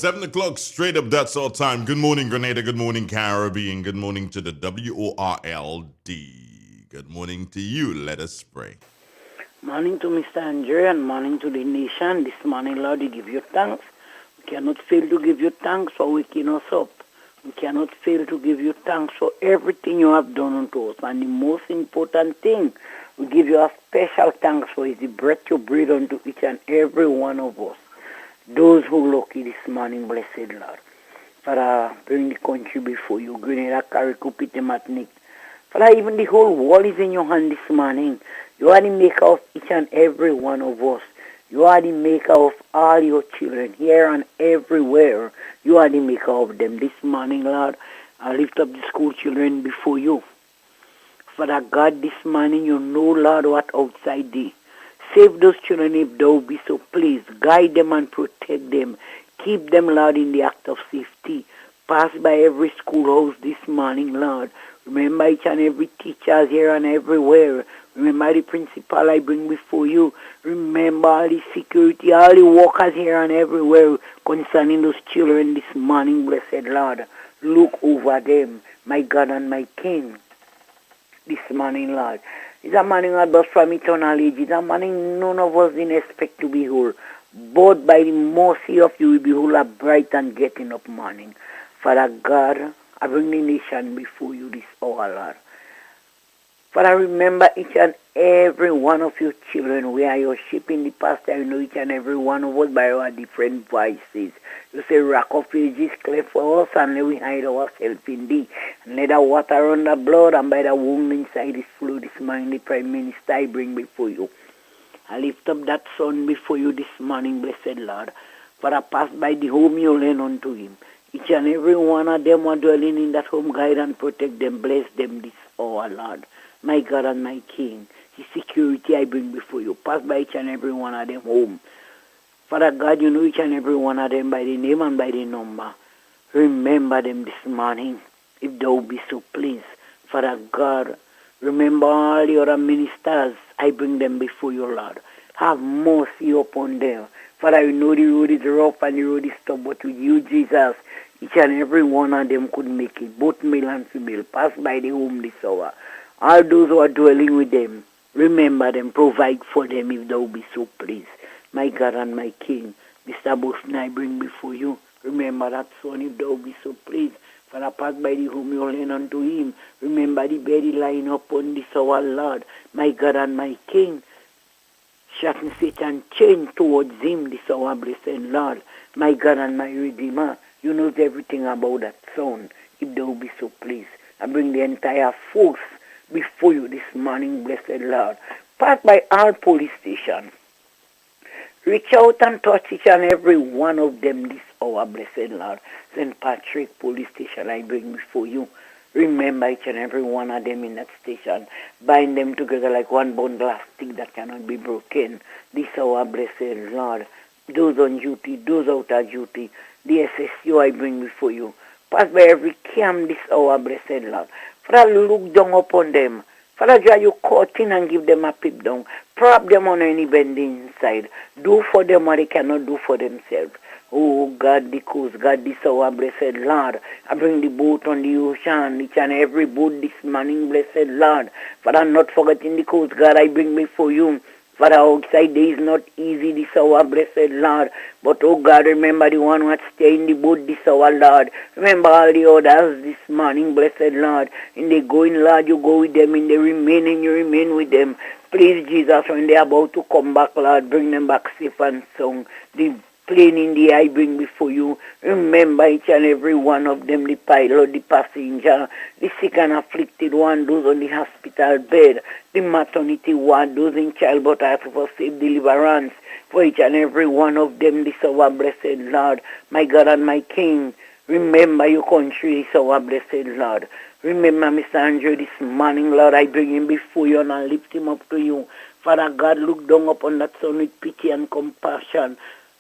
7 o'clock, straight up, that's our time. Good morning, Grenada. Good morning, Caribbean. Good morning to the WORLD. Good morning to you. Let us pray. Morning to Mr. Andrew and morning to the nation. This morning, Lord, we give you thanks. We cannot fail to give you thanks for waking us up. We cannot fail to give you thanks for everything you have done unto us. And the most important thing we give you a special thanks for is the breath you breathe unto each and every one of us. Those who lucky this morning, blessed Lord. Father, bring the country before you. Grenada, Carrico, Peter, Martinique. Father, even the whole world is in your hand this morning. You are the maker of each and every one of us. You are the maker of all your children here and everywhere. You are the maker of them. This morning, Lord, I lift up the school children before you. Father God, this morning you know, Lord, what outside thee. Save those children if thou be so pleased. Guide them and protect them. Keep them, Lord, in the act of safety. Pass by every schoolhouse this morning, Lord. Remember each and every teacher here and everywhere. Remember the principal I bring before you. Remember all the security, all the workers here and everywhere concerning those children this morning, blessed Lord. Look over them, my God and my King, this morning, Lord. It's a morning not but from eternal age. It's a morning none of us didn't expect to behold. But by the mercy of you, we behold a bright and getting up morning. Father God, I bring the nation before you this hour, Lord. Father, remember each and every one of your children. We are your sheep in the pasture. You know each and every one of us by our different voices. You say, rock of ages, clear for us, and let we hide ourselves in thee. And let the water run the blood, and by the wound inside this flow this morning, the Prime Minister I bring before you. I lift up that son before you this morning, blessed Lord. Father, pass by the home you lend unto him. Each and every one of them are dwelling in that home, guide and protect them, bless them this hour, Lord. My God and my King, the security I bring before you. Pass by each and every one of them home. Father God, you know each and every one of them by the name and by the number. Remember them this morning, if thou be so pleased. Father God, remember all the other ministers. I bring them before you, Lord. Have mercy upon them. Father, you know the road is rough and the road is tough, but with you, Jesus, each and every one of them could make it, both male and female. Pass by the home this hour. All those who are dwelling with them, remember them, provide for them if thou be so pleased. My God and my King, Mr. Boston, I bring before you. Remember that son if thou be so pleased. Father, pass by the home you lend unto him. Remember the bed lying upon this our Lord. My God and my King, Satan, Satan, change towards him this our blessed Lord. My God and my Redeemer, you know everything about that son if thou be so pleased. I bring the entire force before you this morning, blessed Lord. Pass by our police station. Reach out and touch each and every one of them this hour, blessed Lord. St. Patrick Police Station I bring before you. Remember each and every one of them in that station. Bind them together like one bundle of stick that cannot be broken. This hour, blessed Lord. Those on duty, those out of duty. The SSU I bring before you. Pass by every camp this hour, blessed Lord. Father, look down upon them. Father, draw your curtain and give them a peep down. Prop them on any bending inside. Do for them what they cannot do for themselves. Oh, God, the coast, God, this our blessed Lord. I bring the boat on the ocean, each and every boat this morning, blessed Lord. Father, not forgetting the coast, God, I bring before you. Father, outside there is not easy, this our blessed Lord. But, oh God, remember the one who stay in the boat, this our Lord. Remember all the others this morning, blessed Lord. In the going, Lord, you go with them. In the remaining, you remain with them. Please, Jesus, when they are about to come back, Lord, bring them back safe and sound. The plane in the air, I bring before you. Remember each and every one of them, the pilot, the passenger, the sick and afflicted one, those on the hospital bed, the maternity ward, those in childbirth, ask for safe deliverance for each and every one of them, this our blessed Lord, my God and my King. Remember your country, this our blessed Lord. Remember Mr. Andrew this morning, Lord, I bring him before you and I lift him up to you. Father God, look down upon that son with pity and compassion.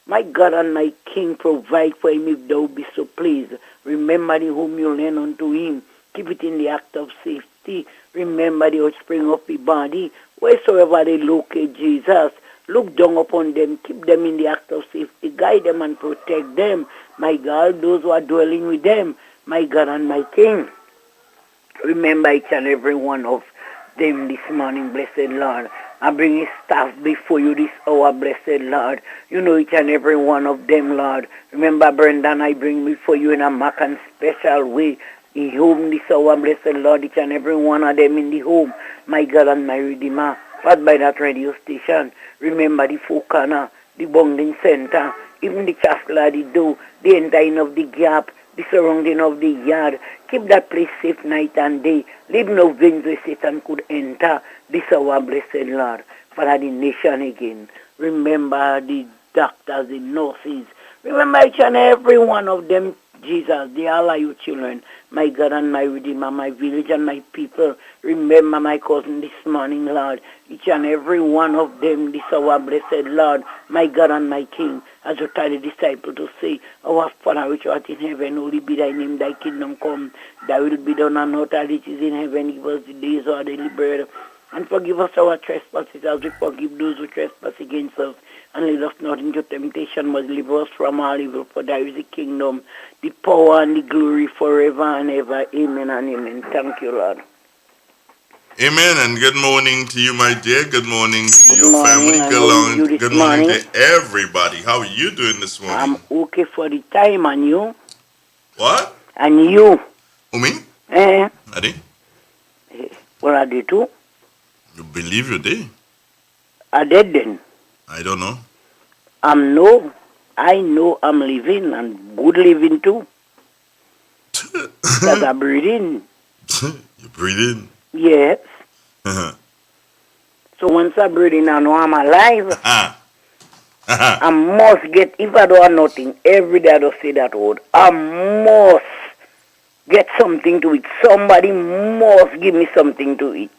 My God and my King, provide for him if thou be so pleased. Remember the whom you lend unto him. Keep it in the act of safety. Remember the offspring of the body. Wheresoever they locate, Jesus, look down upon them. Keep them in the act of safety. Guide them and protect them. My God, those who are dwelling with them, my God and my King. Remember each and every one of them this morning, blessed Lord. I bring his staff before you this hour, blessed Lord. You know each and every one of them, Lord. Remember, Brendan, I bring before you in a mark and special way. In home this hour, blessed Lord, each and every one of them in the home. My God and my Redeemer, part by that radio station. Remember the Four Corner, the Bonding Center, even the Chafla, the Doe, the entering of the gap, the surrounding of the yard. Keep that place safe night and day. Leave no veins where Satan could enter. This our blessed Lord. Father, the nation again. Remember the doctors, the nurses. Remember each and every one of them, Jesus. They all are your children. My God and my Redeemer, my village and my people. Remember my cousin this morning, Lord. Each and every one of them, this our blessed Lord, my God and my King. As you tell the disciple to say, Our Father which art in heaven, holy be thy name, thy kingdom come. Thy will be done on earth as it is in heaven. Give us the days our daily bread. And forgive us our trespasses as we forgive those who trespass against us. And lead us not into temptation, but deliver us from all evil. For thy is the kingdom, the power, and the glory forever and ever. Amen and amen. Thank you, Lord. Amen, and good morning to you, my dear. Good morning to your Morning, family. and how are you this Good morning morning? to everybody. How are you doing this morning? I'm okay for the time, and you? What? And you? Who, me? Adi? What are they too? You believe you did? Are dead then? I don't know. I know I'm living, and good living too. Because I'm breathing. You breathe in. Yes. So once I'm breathing, I know I'm alive. I must get, if I don't have nothing, every day I don't say that word. I must get something to eat. Somebody must give me something to eat.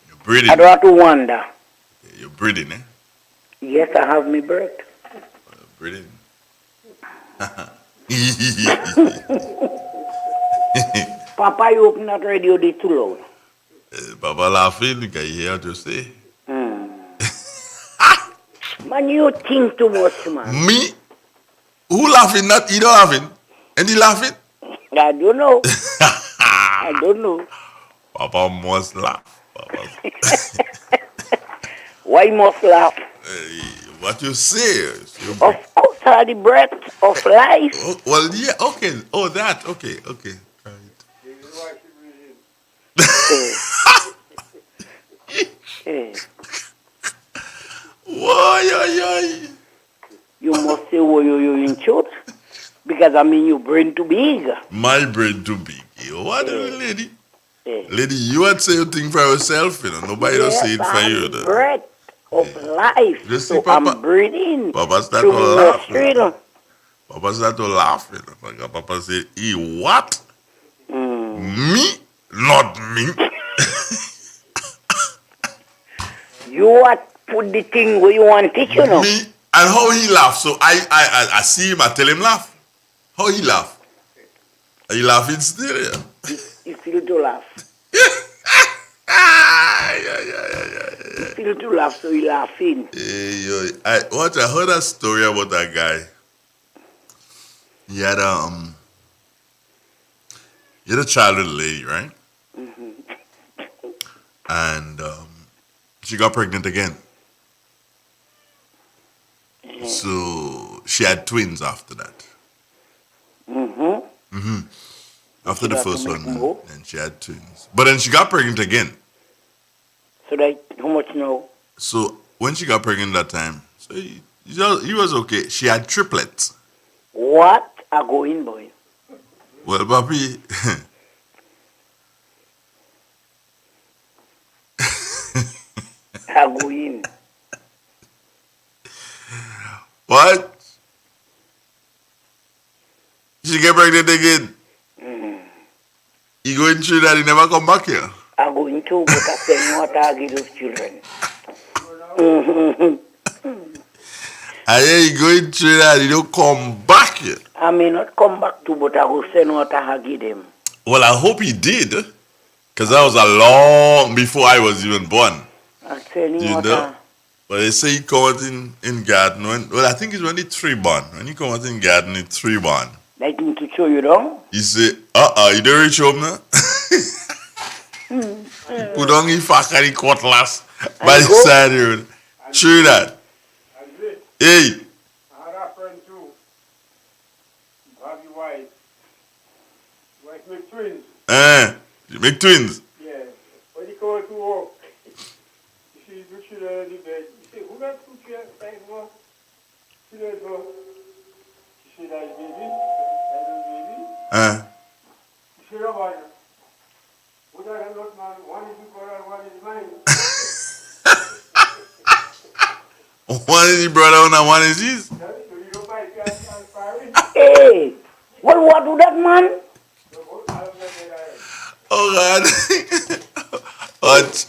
You're breathing. I don't have to wonder. You're breathing, eh? Yes, I have my breath. Breathing. Papa, you open that radio, they too loud. Papa laughing, you can hear what you say. Man, you think too much, man. Me? Who laughing? Not you don't laughing. And he laughing? I don't know. I don't know. Papa must laugh. Papa. Why must laugh? What you say? Of course, are the breath of life. Oh, well, yeah, okay. Oh, that. Okay. Right. Why? You must say, well, you in truth. Because, I mean, your brain too big. My brain too big. What lady? Lady, you want to say your thing for yourself, you know. Nobody else say it for you. The breath of life. You see, so Papa, I'm breathing. Papa start to laugh. Papa say, what? Me? Not me. You what put the thing where you want it, you know? Me? And how he laugh? So I see him, I tell him laugh. How he laugh? He laughing still, yeah. He feel to laugh. He feel to laugh, so he laughing. I heard a story about that guy. He had a child with a lady, right? Mm-hmm. And she got pregnant again. Mm-hmm. So she had twins after that. After the first one, and she had twins. But then she got pregnant again. So that, how much now? So when she got pregnant that time, so he was okay. She had triplets. What a going boy. Well, papi, a going. What? She get pregnant again. He going through that, he never come back here. I going to, but I send water I give those children. And then he going through that, he don't come back here. I may not come back to, but I will send water I give them. Well, I hope he did. Because that was a long before I was even born. I send You water. know? But they say he come out in garden well, I think it's when the tree born. When he come out in garden, the tree born. Like me to show you down? He say, you don't reach home now? Put on the fuck and the cutlass by the side of the road. True that. Hey. I had a friend too. Bobby White. White make twins. You make twins? Yeah. When he called to work, you see the children in the bed. He said, who got two children? Thanks for. She said, go. She said, that's baby. That's baby. She said, about it. What are not man? One is the brother, one is mine. One is the brother and one is his? Hey, what do that, man? Oh, God. What?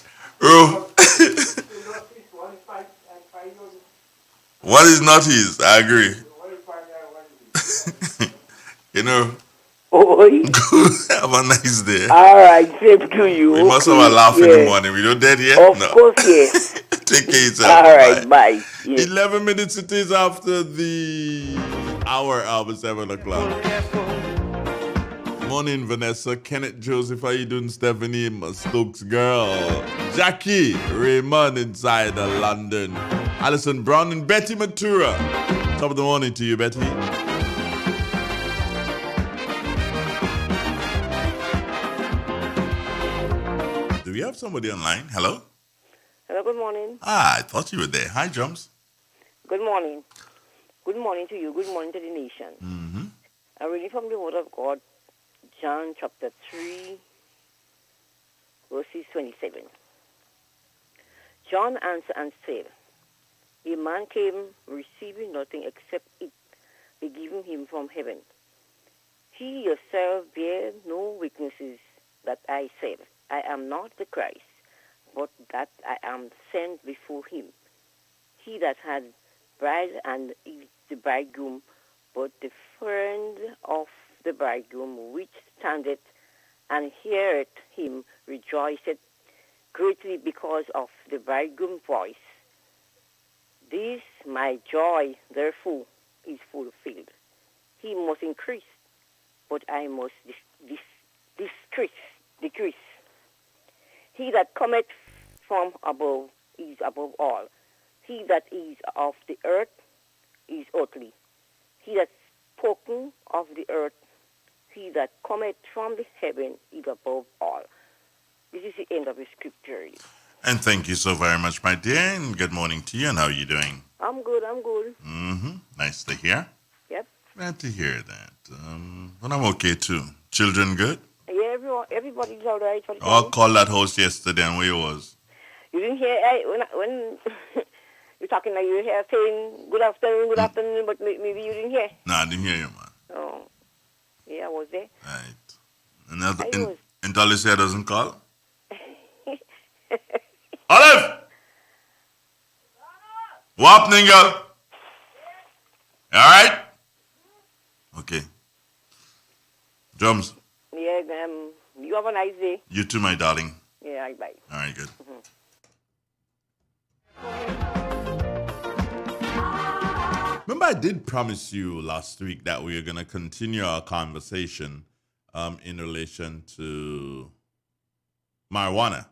One is not his, I agree. You know. Oi. Have a nice day. All right, same to you. We must have a laugh in the morning. We don't dead yet? Of course, yes. Take care of yourself. All right, bye. Yes. 11 minutes it is after the hour of 7 o'clock. Morning, Vanessa. Kenneth Joseph, how you doing? Stephanie, my Stokes girl. Jackie Raymond inside London. Alison Brown and Betty Matura. Top of the morning to you, Betty. Do we have somebody online? Hello? Hello, good morning. I thought you were there. Hi, Drums. Good morning. Good morning to you. Good morning to the nation. Mm-hmm. I'm reading from the Word of God, John chapter 3, verses 27. John answered and said, a man came receiving nothing except it be given him from heaven. He yourself bear no witnesses that I said, I am not the Christ, but that I am sent before him. He that had bride and is the bridegroom, but the friend of the bridegroom which standeth and heareth him rejoiceth greatly because of the bridegroom's voice. This my joy, therefore, is fulfilled. He must increase, but I must decrease. He that cometh from above is above all. He that is of the earth is earthly. He that spoken of the earth, he that cometh from the heaven is above all. This is the end of the scripture. And thank you so very much, my dear, and good morning to you, and how are you doing? I'm good. Mm-hmm. Nice to hear. Yep. Glad to hear that. But I'm okay, too. Children good? Yeah, everybody's all right. I called that house yesterday, and where you was? You didn't hear when you're talking like you hear saying good afternoon, but maybe you didn't hear. No, I didn't hear you, man. Oh, yeah, I was there. Right. And Alicia doesn't call? Olive! What happening, girl? All right? Okay. Drums. Yeah, you have a nice day. You too, my darling. Yeah, bye. All right, good. Remember, I did promise you last week that we were going to continue our conversation in relation to marijuana.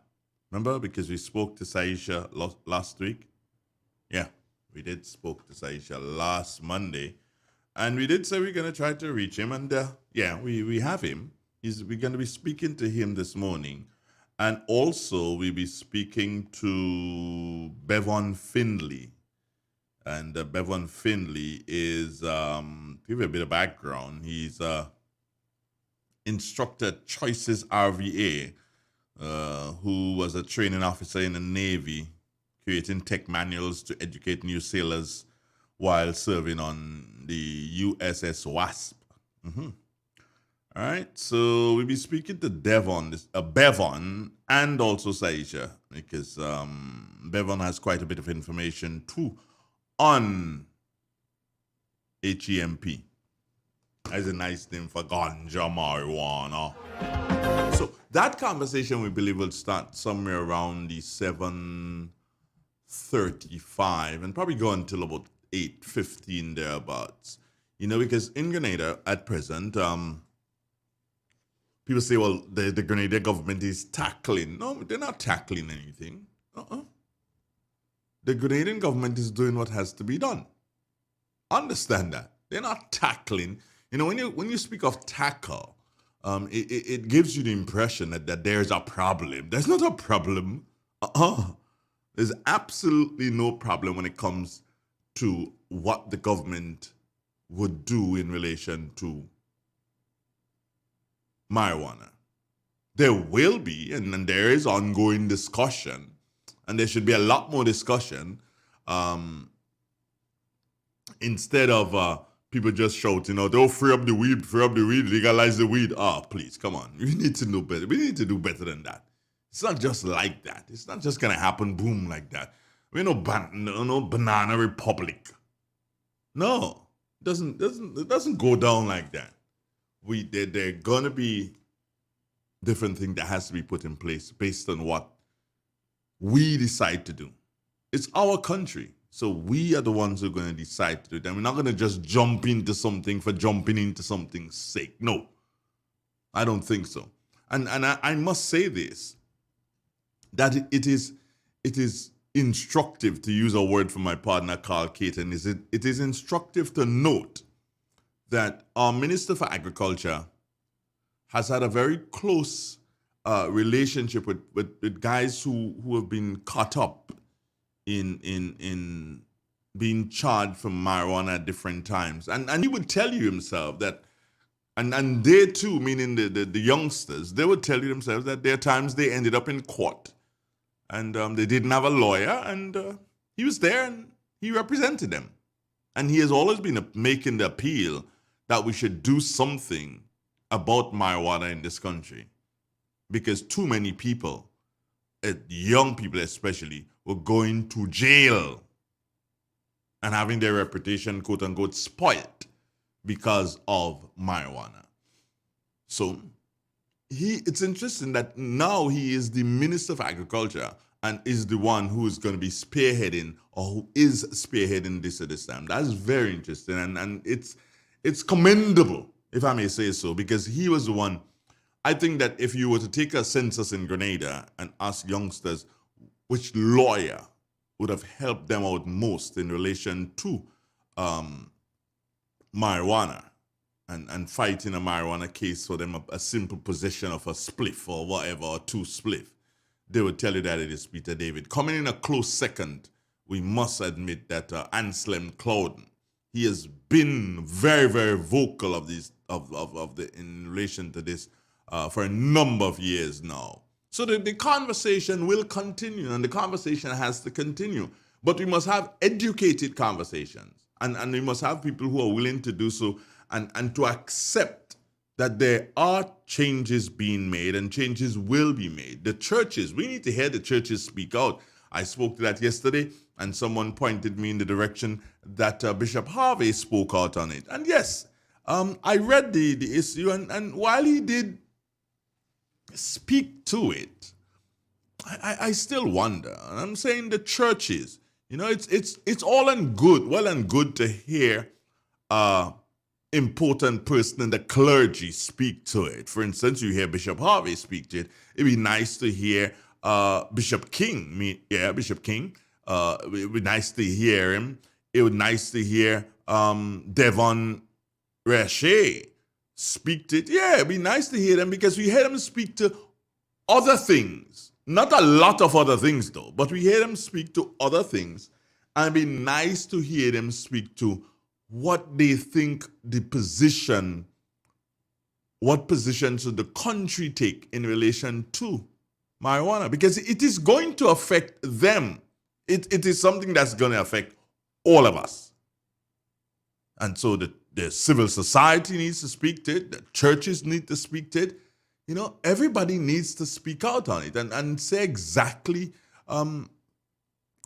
Remember? Because we spoke to Saisha last week. Yeah, we did spoke to Saisha last Monday. And we did say we're going to try to reach him. And yeah, we have him. We're going to be speaking to him this morning. And also, we'll be speaking to Bevan Findley. And Bevan Findley is, to give you a bit of background, he's instructor at Choices RVA, who was a training officer in the Navy, creating tech manuals to educate new sailors while serving on the USS Wasp. Mm-hmm. All right, so we'll be speaking to Bevan and also Saisha, because Bevan has quite a bit of information too on HEMP. That's a nice name for ganja marijuana. So that conversation, we believe, will start somewhere around the 7:30 8:35 and probably go until about 8:15 thereabouts. Because in Grenada at present, people say, well, the Grenada government is tackling. No, they're not tackling anything. The Grenadian government is doing what has to be done. Understand that. They're not tackling. When you speak of tackle, it gives you the impression that there's a problem. There's not a problem. There's absolutely no problem when it comes to what the government would do in relation to marijuana. There will be, and there is ongoing discussion, and there should be a lot more discussion, instead of people just shouting, they'll free up the weed, legalize the weed. Please, come on. We need to know better. We need to do better than that. It's not just like that. It's not just going to happen, boom, like that. We're no banana republic. No, it doesn't go down like that. There are going to be different things that has to be put in place based on what we decide to do. It's our country. So we are the ones who are going to decide to do it. And we're not going to just jump into something for jumping into something's sake. No, I don't think so. And I must say this, that it is instructive, to use a word from my partner Carl Caton, it is instructive to note that our Minister for Agriculture has had a very close relationship with guys who have been caught up in being charged for marijuana at different times. And he would tell you himself that, and they too, meaning the youngsters, they would tell you themselves that there are times they ended up in court and they didn't have a lawyer, and he was there and he represented them. And he has always been making the appeal that we should do something about marijuana in this country, because too many people, young people especially, were going to jail and having their reputation, quote unquote, spoiled because of marijuana. So it's interesting that now he is the Minister of Agriculture and is the one who is going to be spearheading, or who is spearheading this at this time. That's very interesting, and it's commendable, if I may say so, because he was the one. I think that if you were to take a census in Grenada and ask youngsters which lawyer would have helped them out most in relation to marijuana and fighting a marijuana case for them, a simple possession of a spliff or whatever, or two spliff, they would tell you that it is Peter David. Coming in a close second, we must admit that Anselm Clouden, he has been very, very vocal in relation to this for a number of years now. So the conversation will continue, and the conversation has to continue. But we must have educated conversations, and we must have people who are willing to do so and to accept that there are changes being made and changes will be made. The churches, we need to hear the churches speak out. I spoke to that yesterday, and someone pointed me in the direction that Bishop Harvey spoke out on it. And yes, I read the issue, and while he did speak to it, I still wonder. And I'm saying the churches, it's all well and good to hear important person in the clergy speak to it. For instance, you hear Bishop Harvey speak to it. It'd be nice to hear Bishop King. Bishop King. It'd be nice to hear him. It would be nice to hear Devon Rashe speak to it. Yeah, it'd be nice to hear them, because we hear them speak to other things. Not a lot of other things, though, but we hear them speak to other things. And it'd be nice to hear them speak to what they think what position should the country take in relation to marijuana, because it is going to affect them. It is something that's going to affect all of us. And so the civil society needs to speak to it. The churches need to speak to it. Everybody needs to speak out on it and say exactly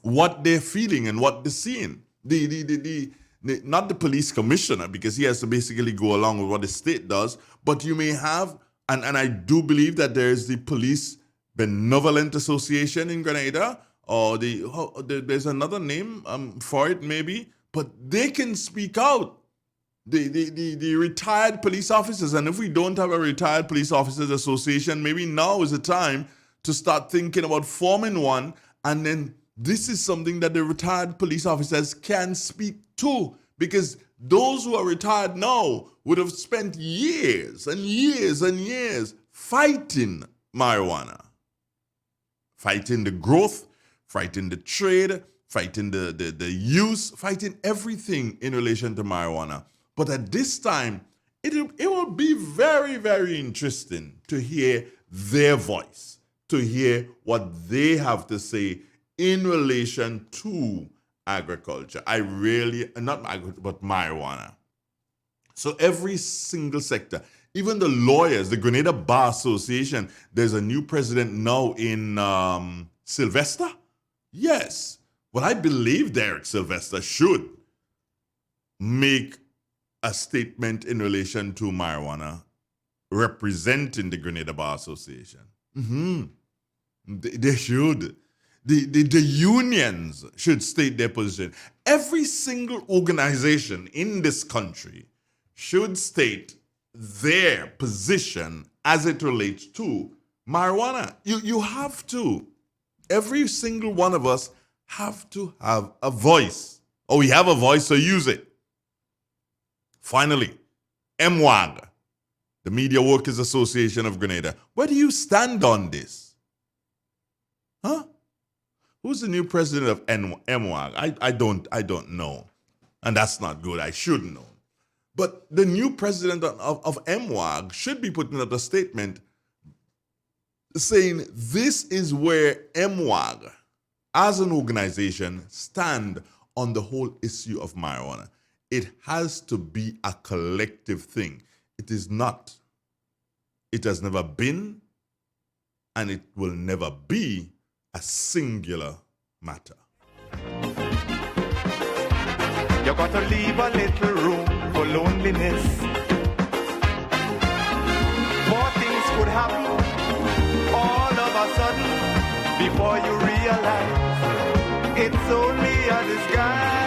what they're feeling and what they're seeing. Not the police commissioner, because he has to basically go along with what the state does, but you may have, and I do believe that there is the Police Benevolent Association in Grenada, or there's another name for it maybe, but they can speak out. The retired police officers, and if we don't have a retired police officers association, maybe now is the time to start thinking about forming one, and then this is something that the retired police officers can speak to, because those who are retired now would have spent years and years and years fighting marijuana, fighting the growth, fighting the trade, fighting the use, fighting everything in relation to marijuana. But at this time, it will be very, very interesting to hear their voice, to hear what they have to say in relation to agriculture. Not agriculture, but marijuana. So every single sector, even the lawyers, the Grenada Bar Association, there's a new president now in Sylvester. Yes. Well, I believe Derek Sylvester should make a statement in relation to marijuana representing the Grenada Bar Association. They should. The unions should state their position. Every single organization in this country should state their position as it relates to marijuana. You have to. Every single one of us have to have a voice. Oh, we have a voice, so use it. Finally, MWAG, the Media Workers Association of Grenada. Where do you stand on this? Huh? Who's the new president of MWAG? I don't know. And that's not good. I should know. But the new president of MWAG should be putting out a statement saying this is where MWAG, as an organization, stand on the whole issue of marijuana. It has to be a collective thing. It is not. It has never been, and it will never be a singular matter. You got to leave a little room for loneliness. More things could happen all of a sudden before you realize it's only a disguise.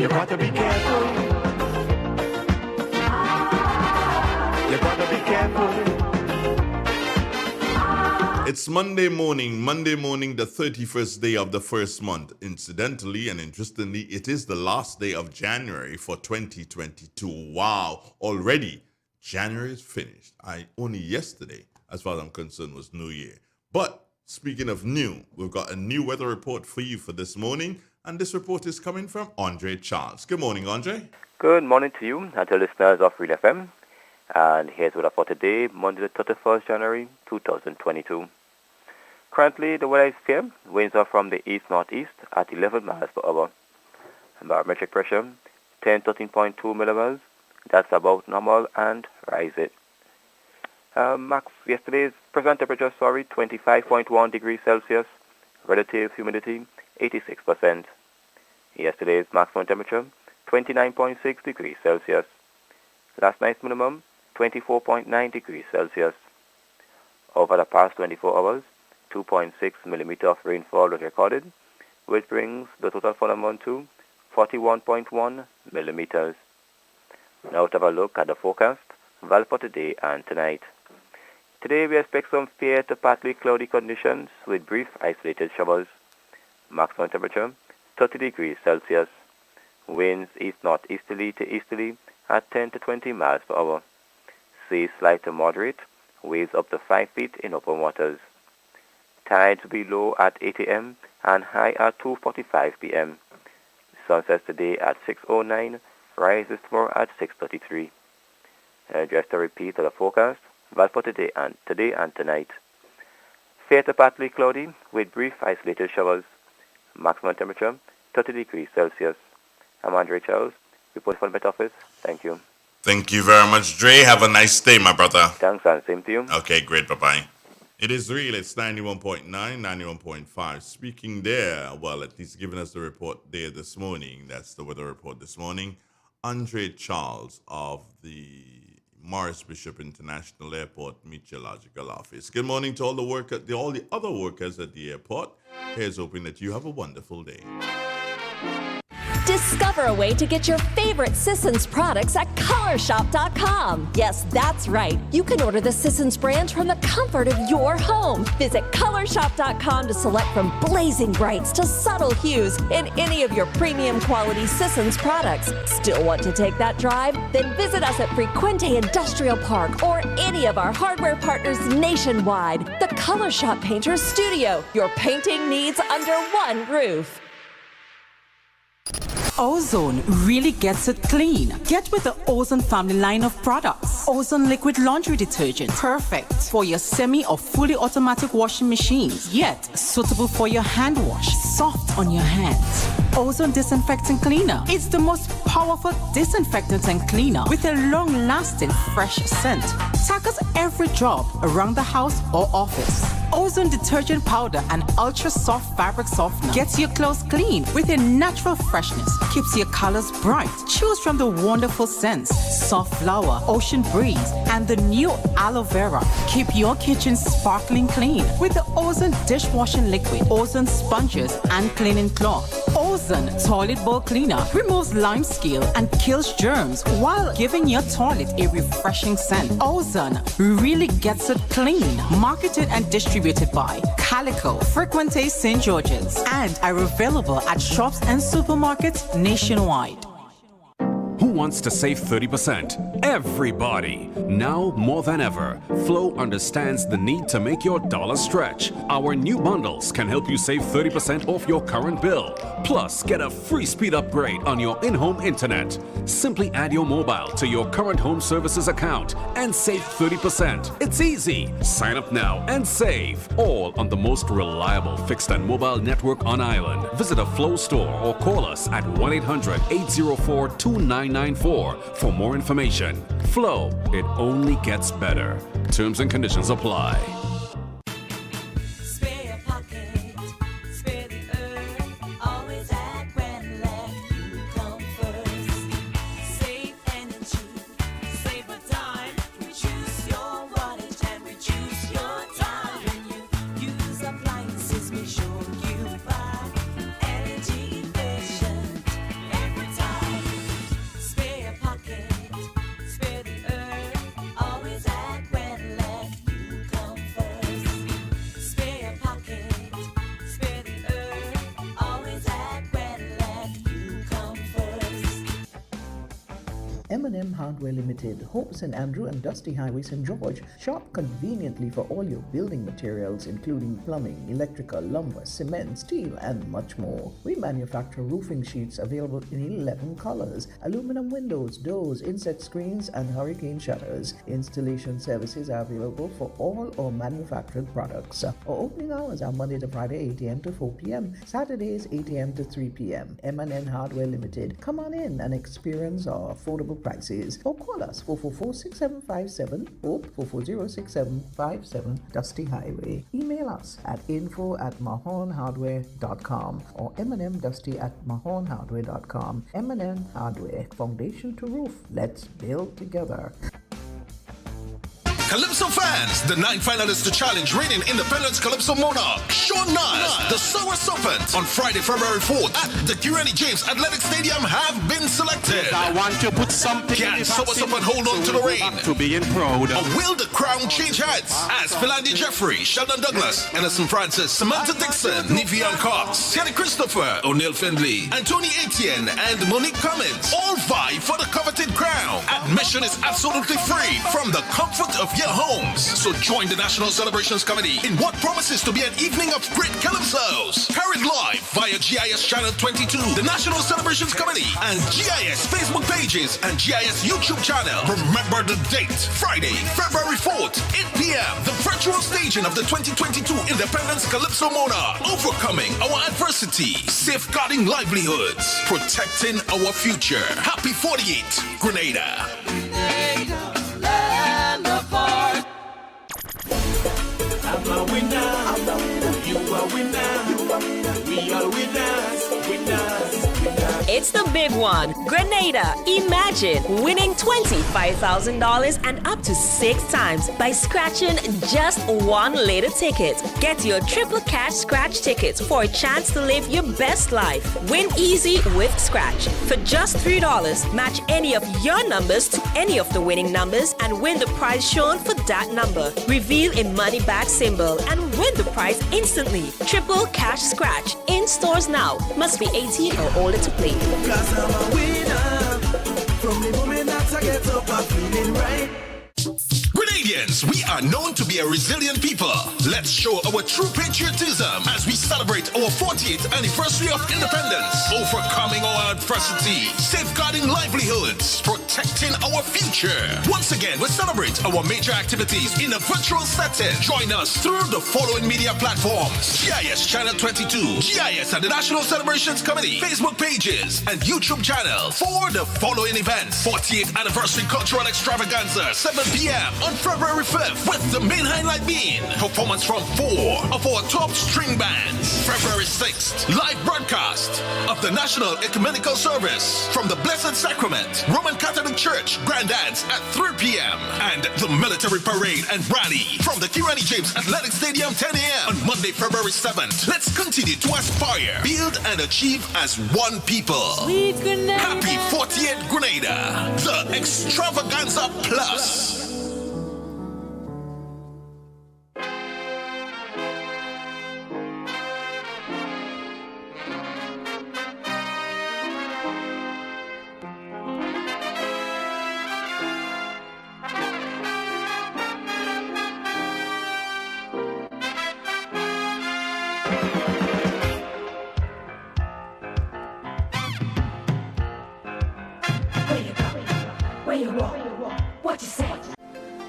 You got to be careful. You got to be careful. It's Monday morning, the 31st day of the first month. Incidentally and interestingly, it is the last day of January for 2022. Wow, already January is finished. Only yesterday, as far as I'm concerned, was New Year. But speaking of new, we've got a new weather report for you for this morning, and this report is coming from Andre Charles. Good morning, Andre. Good morning to you and to listeners of Real FM. And here's weather for today, Monday the 31st January 2022. Currently, the weather is fair. Winds are from the east-northeast at 11 miles per hour. Barometric pressure, 13.2 millibars. That's about normal and rising. Yesterday's present temperature, 25.1 degrees Celsius. Relative humidity, 86%. Yesterday's maximum temperature, 29.6 degrees Celsius. Last night's minimum, 24.9 degrees Celsius. Over the past 24 hours, 2.6 millimeters of rainfall was recorded, which brings the total for the month to 41.1 millimeters. Now let's have a look at the forecast value for today and tonight. Today we expect some fair to partly cloudy conditions with brief isolated showers. Maximum temperature 30 degrees Celsius. Winds east-northeasterly to easterly at 10 to 20 miles per hour. Sea slight to moderate, waves up to 5 feet in open waters. Tides will be low at 8 a.m. and high at 2:45 p.m. Sunset today at 6:09, rises tomorrow at 6:33. Just a repeat of the forecast, but for today and tonight. Fair to partly cloudy with brief isolated showers. Maximum temperature 30 degrees Celsius. I'm Andre Charles, reporting from the Met Office. Thank you. Thank you very much, Dre. Have a nice day, my brother. Thanks, and same to you. Okay, great. Bye-bye. It is real. It's 91.9, 91.5. Speaking there, well, at least giving us the report there this morning. That's the weather report this morning. Andre Charles of the Morris Bishop International Airport Meteorological Office. Good morning to all the other workers at the airport. Here's hoping that you have a wonderful day. Discover a way to get your favorite Sissons products at colorshop.com. Yes, that's right. You can order the Sissons brand from the comfort of your home. Visit colorshop.com to select from blazing brights to subtle hues in any of your premium quality Sissons products. Still want to take that drive? Then visit us at Frequente Industrial Park or any of our hardware partners nationwide. The Color Shop Painters Studio. Your painting needs under one roof. Ozone really gets it clean. Get with the Ozone family line of products. Ozone liquid laundry detergent, perfect for your semi or fully automatic washing machines, yet suitable for your hand wash, soft on your hands. Ozone disinfecting cleaner. It's the most powerful disinfectant and cleaner with a long-lasting fresh scent. Tackles every job around the house or office. Ozone detergent powder and ultra soft fabric softener gets your clothes clean with a natural freshness. Keeps your colors bright. Choose from the wonderful scents: soft flower, ocean breeze, and the new aloe vera. Keep your kitchen sparkling clean with the Ozone dishwashing liquid, Ozone sponges, and cleaning cloth. Ozone toilet bowl cleaner removes lime scale and kills germs while giving your toilet a refreshing scent. Ozone really gets it clean. Marketed and distributed by Calico, Frequente St. George's, and are available at shops and supermarkets nationwide. Who wants to save 30%? Everybody! Now more than ever, Flow understands the need to make your dollar stretch. Our new bundles can help you save 30% off your current bill. Plus, get a free speed upgrade on your in-home internet. Simply add your mobile to your current home services account and save 30%. It's easy. Sign up now and save. All on the most reliable fixed and mobile network on island. Visit a Flow store or call us at 1-800-804-2994 for more information. Flow, it only gets better. Terms and conditions apply. M&M Hardware Limited, Hope St. Andrew and Dusty Highway, St. George. Shop conveniently for all your building materials, including plumbing, electrical, lumber, cement, steel, and much more. We manufacture roofing sheets available in 11 colors, aluminum windows, doors, inset screens, and hurricane shutters. Installation services are available for all our manufactured products. Our opening hours are Monday to Friday, 8 a.m. to 4 p.m., Saturdays, 8 a.m. to 3 p.m. M&M Hardware Limited. Come on in and experience our affordable prices, or call us 444-6757 or 440-6757 Dusty Highway. Email us at info@mahonhardware.com or mnmdusty@mahonhardware.com. M&M Hardware, foundation to roof. Let's build together. Calypso fans, the 9 finalists to challenge reigning Independence Calypso Monarch, Sean Nas, the Sour Serpent, on Friday, February 4th at the Kirani James Athletic Stadium have been selected. I want to put something Can in the Sour Serpent hold on to the reign? To being proud. Or will the crown change hands as Philandi Jeffrey, Sheldon Douglas, Anderson Francis, Samantha Dixon, Nivian Cox, Kenny Christopher, O'Neill Findlay, Anthony Etienne, and Monique Cummins all vie for the coveted crown. Admission is absolutely free from the comfort of your homes. So join the National Celebrations Committee in what promises to be an evening of great calypsos. Carried live via GIS Channel 22, the National Celebrations Committee, and GIS Facebook pages and GIS YouTube channel. Remember the date, Friday, February 4th, 8 p.m. The virtual staging of the 2022 Independence Calypso Monarch. Overcoming our adversity, safeguarding livelihoods, protecting our future. Happy 48, Grenada. I'm a winner, you are winner, we are winners, winners, winners. It's the big one. Grenada. Imagine winning $25,000 and up to 6 times by scratching just one lotto ticket. Get your triple cash scratch tickets for a chance to live your best life. Win easy with Scratch. For just $3, match any of your numbers to any of the winning numbers and win the prize shown for that number. Reveal a money back symbol and win the prize instantly. Triple cash scratch in stores now. Must be 18 or older to play. Cause I'm a winner. From the moment that I get up, I'm feeling right. Grenadians, we are known to be a resilient people. Let's show our true patriotism as we celebrate our 40th anniversary of independence, overcoming our adversity, safeguarding livelihoods, protecting our future. Once again, we celebrate our major activities in a virtual setting. Join us through the following media platforms: GIS Channel 22, GIS and the National Celebrations Committee, Facebook pages, and YouTube channel for the following events: 40th Anniversary Cultural Extravaganza, 7 p.m. on February 5th, with the main highlight being performance from 4 of our top string bands. February 6th, live broadcast of the National Ecumenical Service from the Blessed Sacrament Roman Catholic Church, Grand Dance at 3 p.m. and the military parade and rally from the Kirani James Athletic Stadium 10 a.m. on Monday, February 7th. Let's continue to aspire, build and achieve as one people. Happy 40th Grenada, the Extravaganza Plus.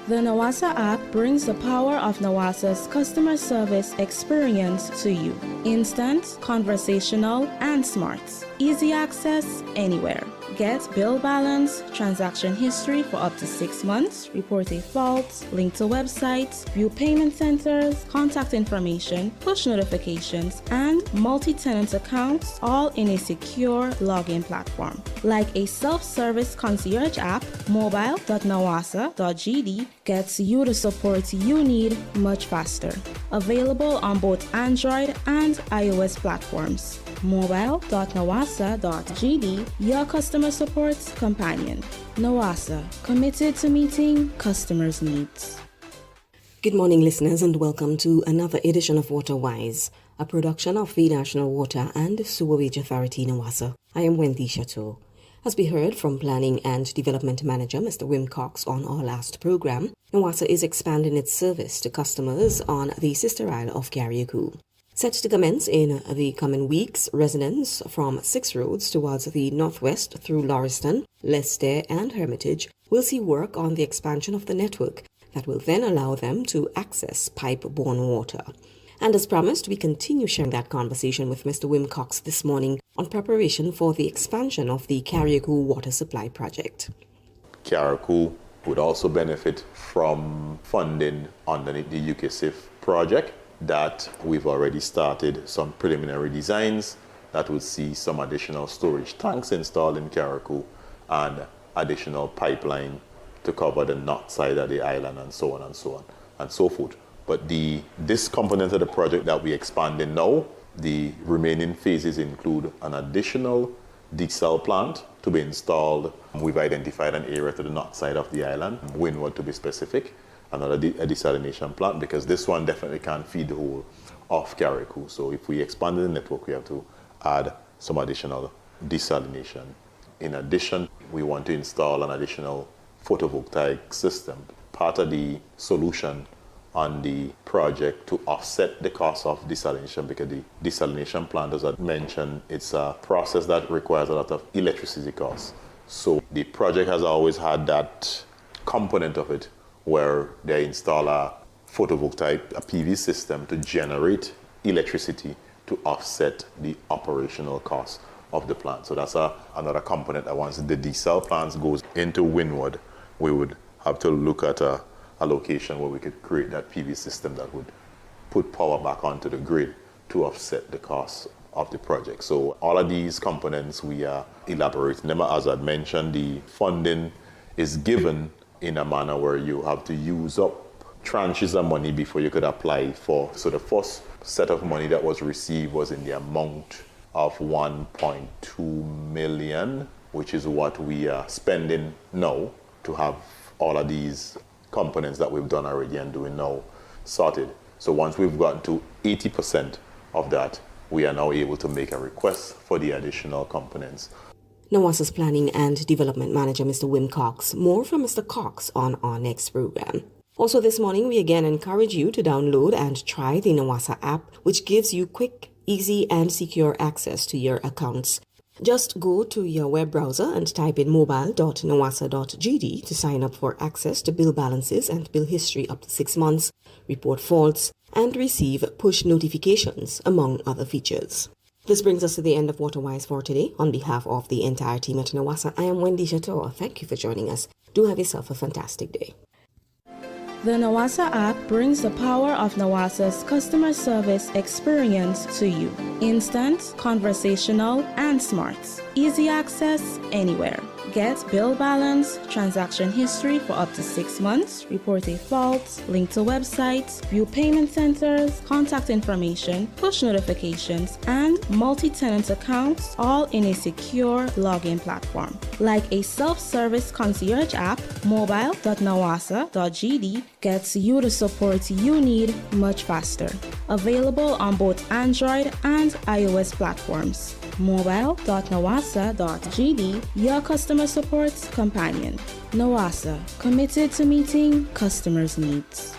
The Nawasa app brings the power of Nawasa's customer service experience to you. Instant, conversational, and smart. Easy access anywhere. Get bill balance, transaction history for up to 6 months, report a fault, link to websites, view payment centers, contact information, push notifications, and multi-tenant accounts, all in a secure login platform. Like a self-service concierge app, mobile.nawasa.gd gets you the support you need much faster. Available on both Android and iOS platforms. mobile.nawasa.gd, your customer support companion. Nawasa, committed to meeting customers' needs. Good morning, listeners, and welcome to another edition of WaterWise, a production of the National Water and Sewerage Authority, Nawasa. I am Wendy Chateau. As we heard from Planning and Development Manager Mr. Wim Cox on our last program, Nawasa is expanding its service to customers on the sister isle of Carriacou. Set to commence in the coming weeks, residents from 6 roads towards the northwest through Lauriston, Leicester and Hermitage will see work on the expansion of the network that will then allow them to access pipe-borne water. And as promised, we continue sharing that conversation with Mr. Wim Cox this morning on preparation for the expansion of the Carriacou water supply project. Carriacou would also benefit from funding underneath the UKSIF project that we've already started some preliminary designs that would see some additional storage tanks installed in Carriacou and additional pipeline to cover the north side of the island and so on and so on and so forth. But this component of the project that we're expanding now, the remaining phases include an additional desal plant to be installed. We've identified an area to the north side of the island, Windward to be specific, another desalination plant, because this one definitely can't feed the whole of Carriacou. So if we expand the network, we have to add some additional desalination. In addition, we want to install an additional photovoltaic system. Part of the solution on the project to offset the cost of desalination, because the desalination plant, as I mentioned, it's a process that requires a lot of electricity costs. So the project has always had that component of it where they install a photovoltaic, a PV system to generate electricity to offset the operational costs of the plant. So that's another component that once the desal plants goes into Windward, we would have to look at a location where we could create that PV system that would put power back onto the grid to offset the costs of the project. So all of these components, we are elaborating them. As I mentioned, the funding is given in a manner where you have to use up tranches of money before you could apply for. So the first set of money that was received was in the amount of 1.2 million, which is what we are spending now to have all of these components that we've done already and doing now sorted. So once we've gotten to 80% of that, we are now able to make a request for the additional components. NWASA's Planning and Development Manager, Mr. Wim Cox. More from Mr. Cox on our next program. Also this morning, we again encourage you to download and try the NWASA app, which gives you quick, easy, and secure access to your accounts. Just go to your web browser and type in mobile.nawasa.gd to sign up for access to bill balances and bill history up to 6 months, report faults, and receive push notifications, among other features. This brings us to the end of WaterWise for today. On behalf of the entire team at NWASA, I am Wendy Chateau. Thank you for joining us. Do have yourself a fantastic day. The NWASA app brings the power of NWASA's customer service experience to you. Instant, conversational, and smart. Easy access anywhere. Get bill balance, transaction history for up to 6 months, report a fault, link to websites, view payment centers, contact information, push notifications, and multi-tenant accounts, all in a secure login platform. Like a self-service concierge app, mobile.nawasa.gd gets you the support you need much faster. Available on both Android and iOS platforms. Mobile.nawasa.gd, your customer support companion. NWASA, committed to meeting customers' needs.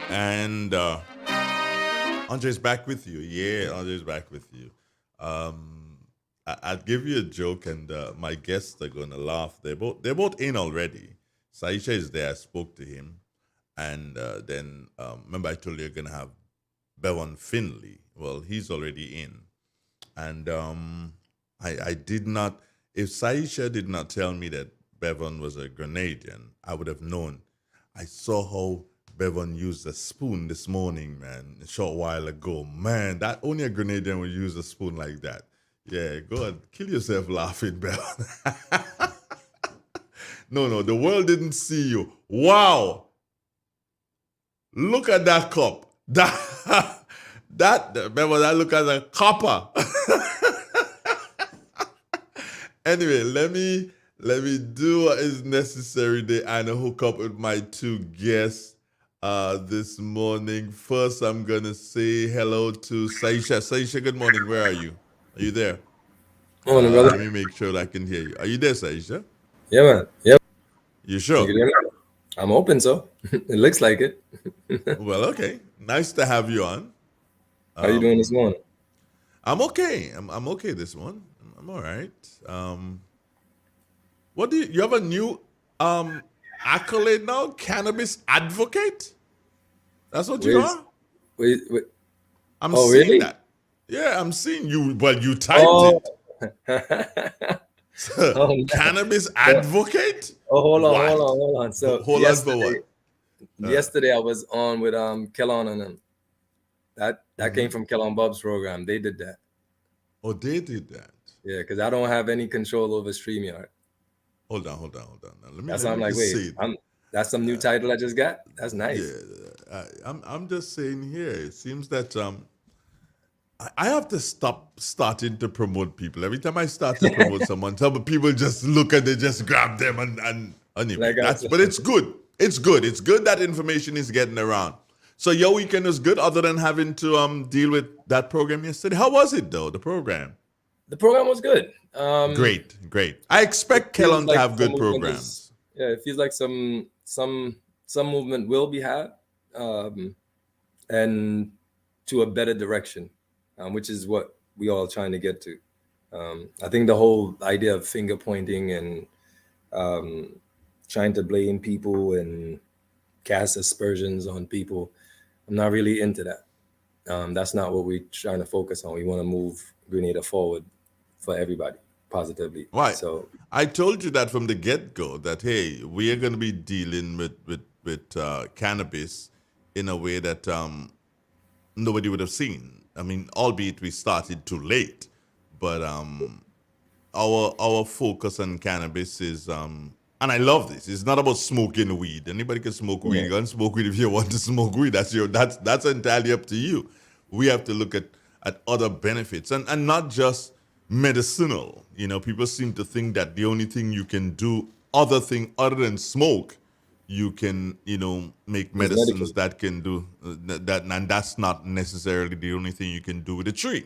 And Andre's back with you. Yeah, Andre's back with you. I'd give you a joke, and my guests are gonna laugh. They're both in already. Saisha is there. I spoke to him, and then remember I told you you're gonna have Bevan Finley. Well, he's already in, and I did not. If Saisha did not tell me that Bevan was a Grenadian, I would have known. I saw how Bevan used a spoon this morning, man, a short while ago. Man, that only a Grenadian would use a spoon like that. Yeah, go ahead. Kill yourself laughing, Bevan. No, the world didn't see you. Wow. Look at that cup. Bevan, that look at a copper. Anyway, let me do what is necessary there and hook up with my two guests this morning. First, I'm going to say hello to Saisha. Saisha, good morning. Where are you? Are you there? Morning, brother. Let me make sure that I can hear you. Are you there, Saisha? Yeah, man. Yep. You sure? I'm open, so it looks like it. Well, okay. Nice to have you on. How you doing this morning? I'm okay. I'm okay this morning. I'm all right. What do you have a new accolade now? Cannabis advocate? That's what you are? Wait. I'm seeing really? that. Yeah, I'm seeing you. Well, you typed it. Cannabis advocate? Hold on. So hold on for what? Yesterday I was on with Kellon and them. That came from Kellon Bob's program. They did that. Oh, they did that. Yeah, because I don't have any control over StreamYard. Hold on. Now, That's why I'm like, wait, that's some new title I just got? That's nice. Yeah, I'm just saying here, it seems that I have to stop starting to promote people. Every time I start to promote someone, some people just look and they just grab them and anyway. But it's good. It's good. It's good that information is getting around. So your weekend was good other than having to deal with that program yesterday. How was it though, the program? The program was good. Great. I expect Kellon to have good programs. It feels like some movement will be had and to a better direction. Which is what we all trying to get to. I think the whole idea of finger pointing and trying to blame people and cast aspersions on people, I'm not really into that. That's not what we're trying to focus on. We want to move Grenada forward for everybody positively. Right. So I told you that from the get-go that, hey, we are going to be dealing with cannabis in a way that nobody would have seen. I mean, albeit we started too late, but our focus on cannabis is and I love this. It's not about smoking weed. Anybody can smoke weed. You can smoke weed if you want to smoke weed. That's entirely up to you. We have to look at other benefits and not just medicinal. You know, people seem to think that the only thing you can do other than smoke, you can, you know, make medicines that can do that, and that's not necessarily the only thing you can do with a tree.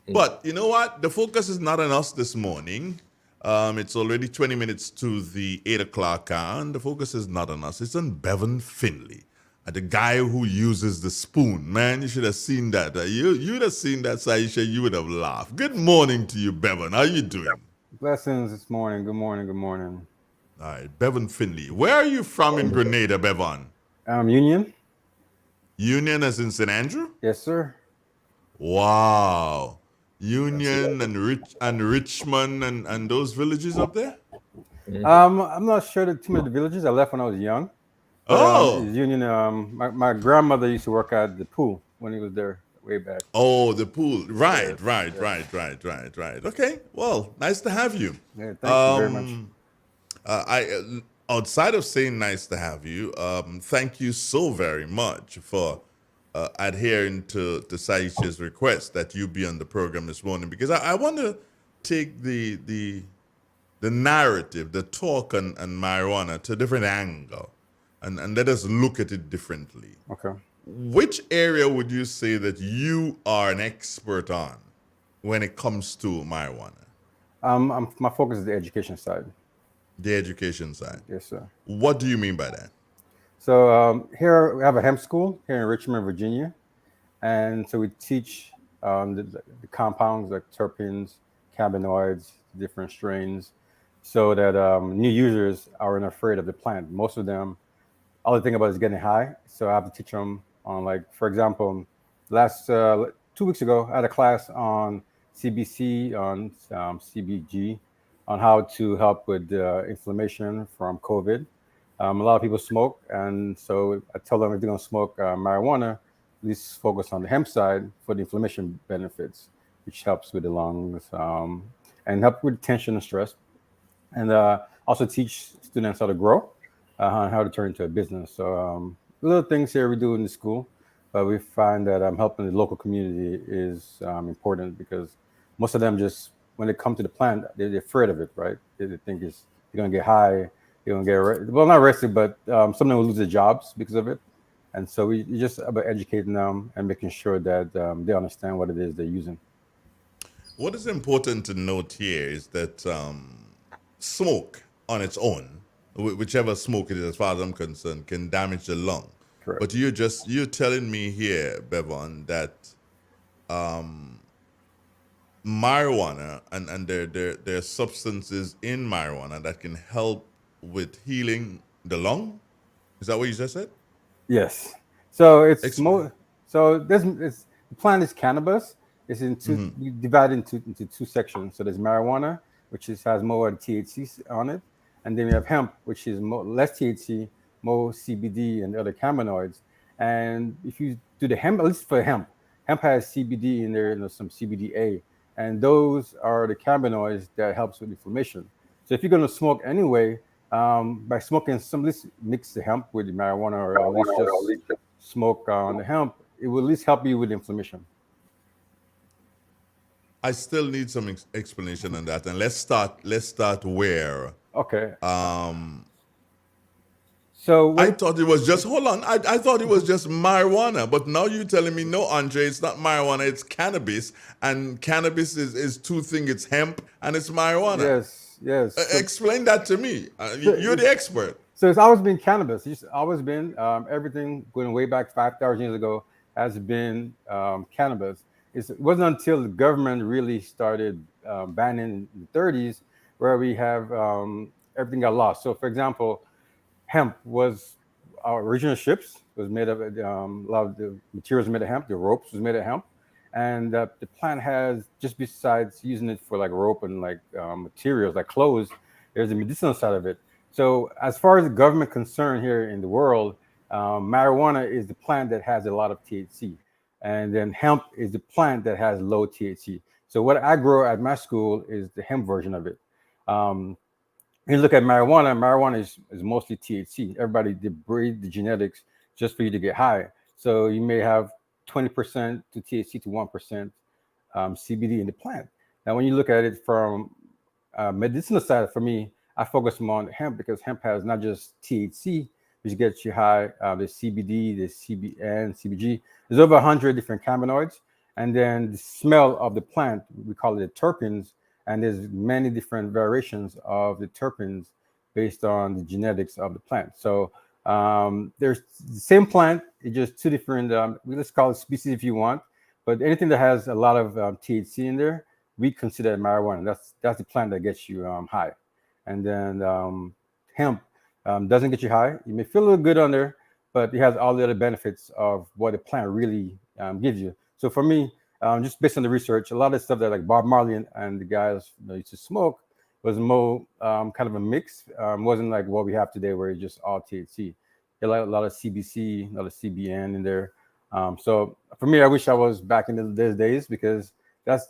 But you know what? The focus is not on us this morning. It's already 20 minutes to the 8 o'clock hour, and the focus is not on us. It's on Bevan Finley, the guy who uses the spoon. Man, you should have seen that. You'd have seen that, Saisha. You would have laughed. Good morning to you, Bevan. How you doing? Blessings this morning. Good morning. Good morning. All right, Bevan Finley. Where are you from in Grenada, Bevan? Union. Union as in St. Andrew? Yes, sir. Wow. Union and Richmond and those villages up there? I'm not sure too many of the villages. I left when I was young. But, Union. My grandmother used to work at the pool when he was there way back. Oh, the pool. Right. Okay. Well, nice to have you. Yeah, thank you very much. I outside of saying nice to have you, thank you so very much for adhering to Saisha's request that you be on the program this morning, because I want to take the narrative, the talk on marijuana to a different angle, and let us look at it differently. Okay. Which area would you say that you are an expert on when it comes to marijuana? My focus is the education side. The education side. Yes, sir. What do you mean by that? So here we have a hemp school here in Richmond, Virginia, and so we teach the compounds like terpenes, cannabinoids, different strains, so that new users aren't afraid of the plant. Most of them, all they think about is getting high. So I have to teach them on, like, for example, last 2 weeks ago, I had a class on CBC, on CBG, on how to help with inflammation from COVID. A lot of people smoke, and so I tell them if they're going to smoke marijuana, at least focus on the hemp side for the inflammation benefits, which helps with the lungs and help with tension and stress. And also teach students how to grow, how to turn into a business. So little things here we do in the school, but we find that helping the local community is important, because most of them just, when they come to the plant, they're afraid of it, right? They think you're going to get high, you're going to get arrested. Well, not arrested, but some of them will lose their jobs because of it. And so we just about educating them and making sure that they understand what it is they're using. What is important to note here is that smoke on its own, whichever smoke it is, as far as I'm concerned, can damage the lung. Correct. But you're telling me here, Bevan, that marijuana and there are substances in marijuana that can help with healing the lung. Is that what you just said? Yes. So it's the plant is cannabis. It's in two. You divide into two sections. So there's marijuana, which has more THC on it, and then we have hemp, which is less THC, more CBD and other cannabinoids. And if you do the hemp, at least for hemp has CBD in there, and some CBDA, and those are the cannabinoids that helps with inflammation. So if you're going to smoke anyway, by smoking some, at least mix the hemp with the marijuana, or at least just smoke on the hemp, it will at least help you with inflammation. I still need some explanation on that, and let's start where. Okay. So I thought it was just I thought it was just marijuana, but now you're telling me no, Andre, it's not marijuana, it's cannabis, and cannabis is two things. It's hemp and it's marijuana. Yes. Explain that to me. You're the expert. So it's always been cannabis. It's always been everything going way back 5,000 years ago has been cannabis. It wasn't until the government really started banning in the 30s where we have everything got lost. So, for example, hemp was our original ships. It was made of a lot of the materials made of hemp. The ropes was made of hemp, and the plant has, just besides using it for like rope and like materials like clothes, there's a medicinal side of it. So, as far as the government concerned here in the world, Marijuana is the plant that has a lot of THC, and then hemp is the plant that has low THC. So what I grow at my school is the hemp version of it. You look at marijuana is mostly THC. Everybody they breed the genetics just for you to get high. So you may have 20% to THC to 1% CBD in the plant. Now, when you look at it from medicinal side, for me, I focus more on hemp because hemp has not just THC, which gets you high, the CBD, the CBN, CBG. There's over 100 different cannabinoids. And then the smell of the plant, we call it the terpenes. And there's many different variations of the terpenes based on the genetics of the plant. So there's the same plant, it's just two different, let's call it species if you want. But anything that has a lot of THC in there, we consider marijuana. That's the plant that gets you high. And then hemp doesn't get you high. You may feel a little good on there, but it has all the other benefits of what the plant really gives you. So for me, just based on the research, a lot of stuff that like Bob Marley and the guys used to smoke was more kind of a mix. Wasn't like what we have today where it's just all THC. A lot of CBC, a lot of CBN in there. So for me, I wish I was back in those days because that's,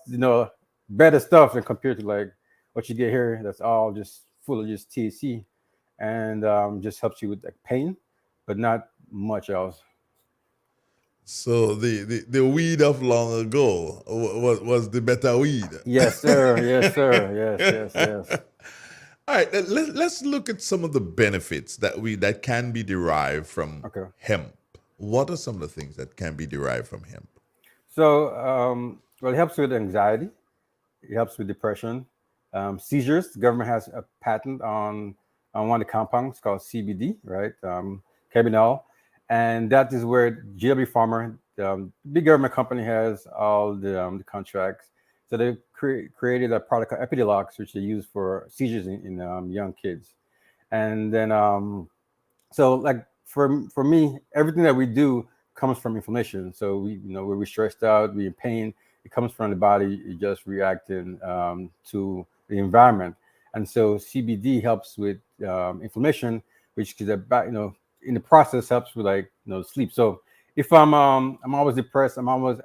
better stuff than compared to like what you get here. That's all just full of just THC and just helps you with like pain, but not much else. So the weed of long ago was the better weed. Yes, sir. Yes, sir. Yes. All right, let's look at some of the benefits that can be derived from hemp. What are some of the things that can be derived from hemp? So, well, it helps with anxiety. It helps with depression, seizures. The government has a patent on one of the compounds called CBD, right? Cannabinoid. And that is where GW Pharma, the big government company, has all the contracts. So they created a product called Epidiolex, which they use for seizures in young kids. And then, so like for me, everything that we do comes from inflammation. So we're stressed out, we're in pain. It comes from the body. It just reacting to the environment. And so CBD helps with inflammation, which is about in the process helps with like sleep. So if I'm always depressed, I'm always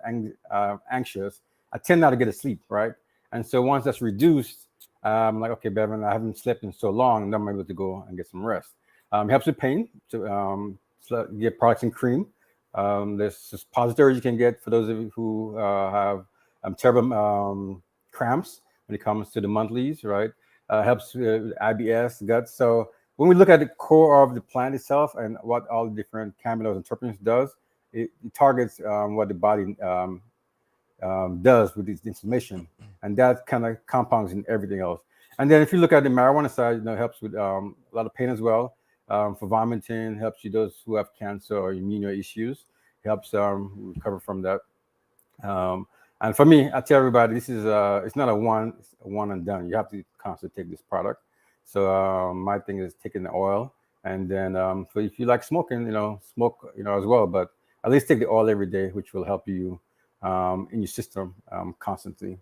anxious, I tend not to get to sleep, right? And so once that's reduced, I'm like, okay, Bevan, I haven't slept in so long, then I'm able to go and get some rest. It helps with pain. To get products in cream. There's suppositories you can get for those of you who have terrible cramps when it comes to the monthlies, right? Helps with IBS, guts. So when we look at the core of the plant itself and what all the different cannabinoids and terpenes does, it targets what the body does with its inflammation, and that kind of compounds in everything else. And then if you look at the marijuana side, it helps with a lot of pain as well. For vomiting, helps you those who have cancer or immune issues, helps recover from that. And for me, I tell everybody this is it's not a one and done. You have to constantly take this product. So my thing is taking the oil, and then so if you like smoking, smoke as well. But at least take the oil every day, which will help you in your system constantly.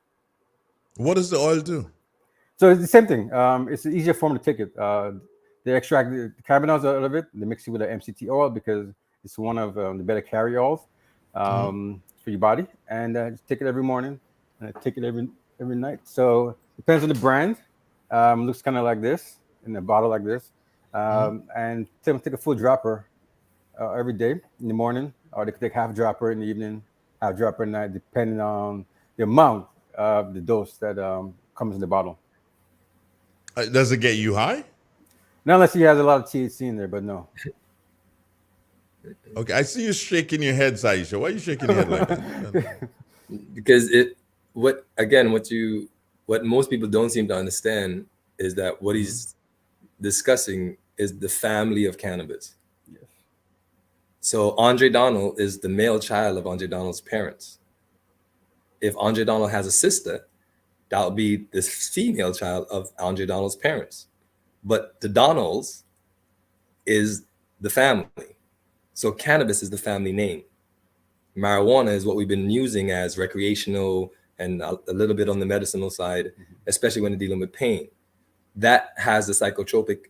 What does the oil do? So it's the same thing. It's an easier form to take it. They extract the cannabinoids out of it. They mix it with the MCT oil because it's one of the better carry oils for your body. And just take it every morning and take it every night. So depends on the brand. Looks kind of like this in a bottle like this. And take a full dropper every day in the morning, or they could take half dropper in the evening, half dropper at night, depending on the amount of the dose that comes in the bottle. Does it get you high? Not unless he has a lot of THC in there, but no. Okay, I see you shaking your head, Saisha. Why are you shaking your head like that? Because what most people don't seem to understand is that what he's discussing is the family of cannabis. Yes. So Andre Donald is the male child of Andre Donald's parents. If Andre Donald has a sister, that would be the female child of Andre Donald's parents. But the Donalds is the family. So cannabis is the family name. Marijuana is what we've been using as recreational and a little bit on the medicinal side, especially when dealing with pain. That has the psychotropic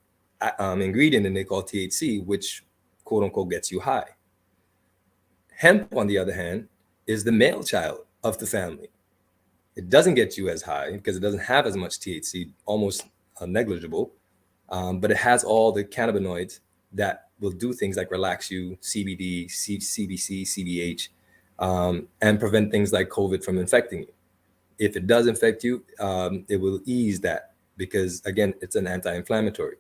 ingredient in it called THC, which quote unquote gets you high. Hemp, on the other hand, is the male child of the family. It doesn't get you as high because it doesn't have as much THC, almost negligible, but it has all the cannabinoids that will do things like relax you, CBD, CBC, CBH, and prevent things like COVID from infecting you. If it does infect you, it will ease that because, again, it's an anti-inflammatory.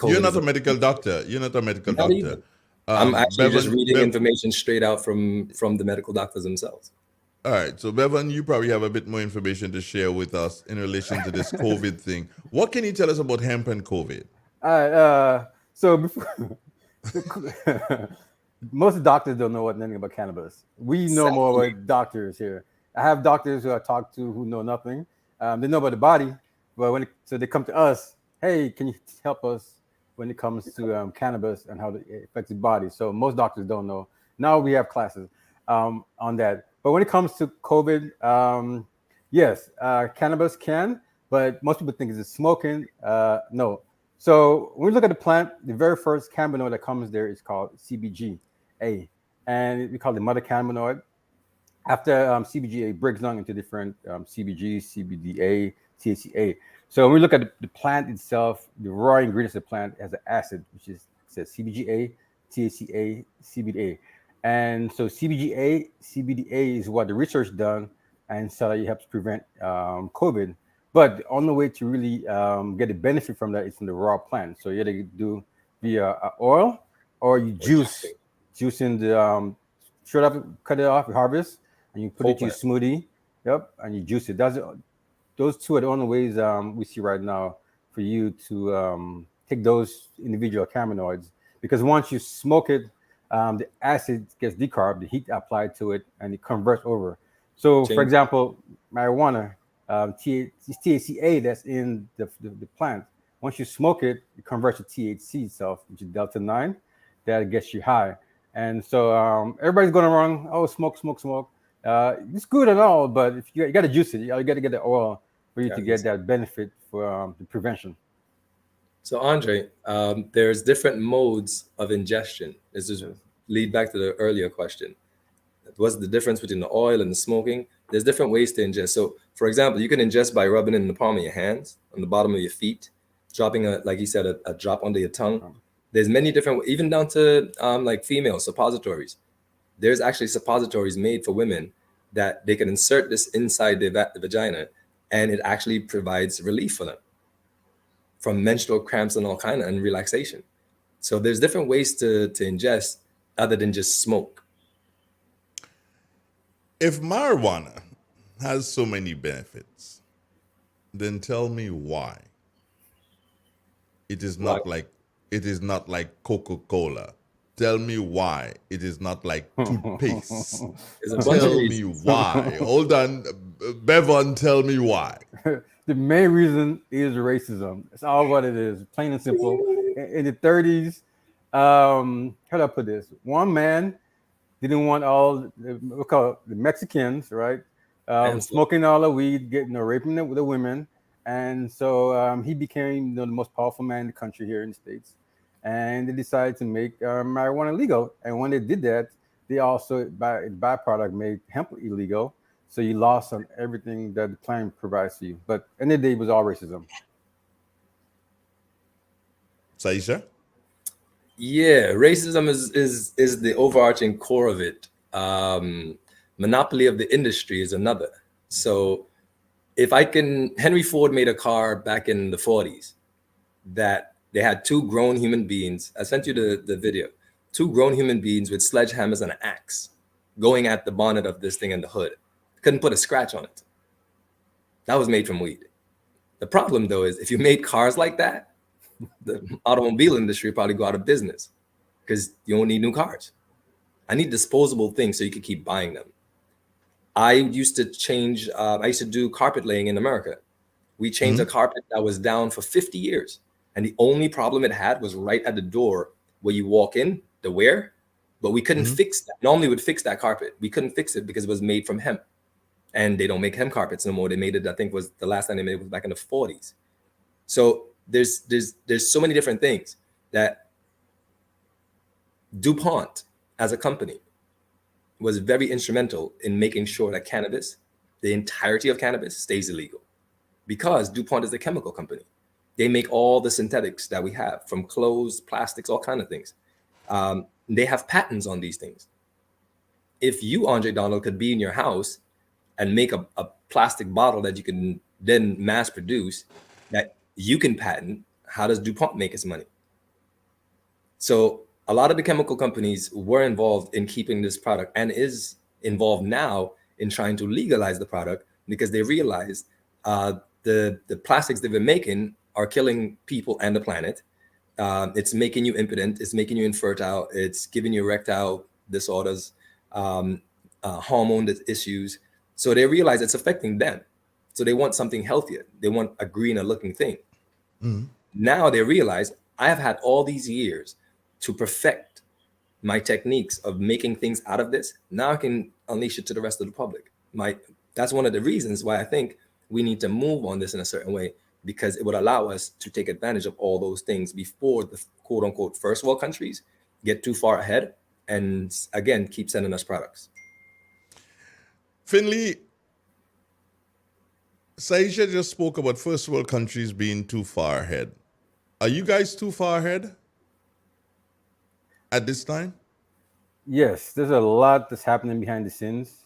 You're not a medical doctor. You're not a medical Not doctor. even. I'm actually just Bevan, reading information straight out from the medical doctors themselves. All right. So, Bevan, you probably have a bit more information to share with us in relation to this COVID thing. What can you tell us about hemp and COVID? All right. So before, most doctors don't know anything about cannabis. We know more about doctors here. I have doctors who I talk to who know nothing. They know about the body, but so they come to us. Hey, can you help us when it comes to cannabis and how it affects the body? So most doctors don't know. Now we have classes on that. But when it comes to COVID, yes, cannabis can, but most people think it's smoking. No. So when we look at the plant, the very first cannabinoid that comes there is called CBGA, and we call it mother cannabinoid. After CBGA breaks down into different CBG, CBDA, THCA. So when we look at the plant itself, the raw ingredients of the plant has an acid, which says CBGA, THCA, CBDA. And so CBGA, CBDA is what the research done, and so it helps prevent COVID. But the only way to really get the benefit from that is from the raw plant. So you either do via oil or you juice in the straight up, cut it off, you harvest, and you put it in your smoothie. Yep, and you juice it. Those two are the only ways we see right now for you to take those individual cannabinoids, because once you smoke it, the acid gets decarbed, the heat applied to it, and it converts over. So, for example, marijuana, THCA that's in the plant, once you smoke it, it converts to THC itself, which is Delta 9, that gets you high. And so everybody's going around, oh, smoke. It's good and all, but if you got to juice it, you got to get the oil for you to get that benefit for the prevention. So, Andre, there's different modes of ingestion. This is lead back to the earlier question. What's the difference between the oil and the smoking? There's different ways to ingest. So, for example, you can ingest by rubbing it in the palm of your hands, on the bottom of your feet, dropping like you said, a drop under your tongue. There's many different, even down to like female suppositories. There's actually suppositories made for women that they can insert this inside the vagina, and it actually provides relief for them from menstrual cramps and all kind of, and relaxation. So there's different ways to ingest other than just smoke. If marijuana has so many benefits, then tell me why it is not like Coca-Cola. Tell me why it is not like toothpaste. Tell me why. Hold on, Bevan, tell me why. The main reason is racism. It's all what it is, plain and simple. In the 30s, how do I put this? One man didn't want all the Mexicans, right? Smoking all the weed, raping the women. And so he became the most powerful man in the country here in the States. And they decided to make marijuana legal. And when they did that, they also, by byproduct, made hemp illegal. So you lost on everything that the plant provides to you. But in the day, it was all racism. Saisha? Yeah, racism is the overarching core of it. Monopoly of the industry is another. So Henry Ford made a car back in the 40s that they had two grown human beings. I sent you the video. Two grown human beings with sledgehammers and an axe going at the bonnet of this thing in the hood. Couldn't put a scratch on it. That was made from weed. The problem, though, is if you made cars like that, the automobile industry would probably go out of business because you don't need new cars. I need disposable things so you could keep buying them. I used to do carpet laying in America. We changed a carpet that was down for 50 years. And the only problem it had was right at the door where you walk in, the wear, but we couldn't fix that. Normally we'd fix that carpet. We couldn't fix it because it was made from hemp. And they don't make hemp carpets no more. They made it, I think was the last time they made it was back in the 40s. So there's so many different things that DuPont, as a company, was very instrumental in making sure that cannabis, the entirety of cannabis, stays illegal. Because DuPont is a chemical company. They make all the synthetics that we have, from clothes, plastics, all kind of things. They have patents on these things. If you, Andre Donald, could be in your house and make a plastic bottle that you can then mass produce, that you can patent, how does DuPont make its money? So a lot of the chemical companies were involved in keeping this product and is involved now in trying to legalize the product, because they realize the plastics they've been making are killing people and the planet. It's making you impotent. It's making you infertile. It's giving you erectile disorders, hormone issues. So they realize it's affecting them. So they want something healthier. They want a greener looking thing. Now they realize, I have had all these years to perfect my techniques of making things out of this. Now I can unleash it to the rest of the public. That's one of the reasons why I think we need to move on this in a certain way, because it would allow us to take advantage of all those things before the quote unquote first world countries get too far ahead and again keep sending us products. Finley, Saisha just spoke about first world countries being too far ahead. Are you guys too far ahead at this time? Yes, there's a lot that's happening behind the scenes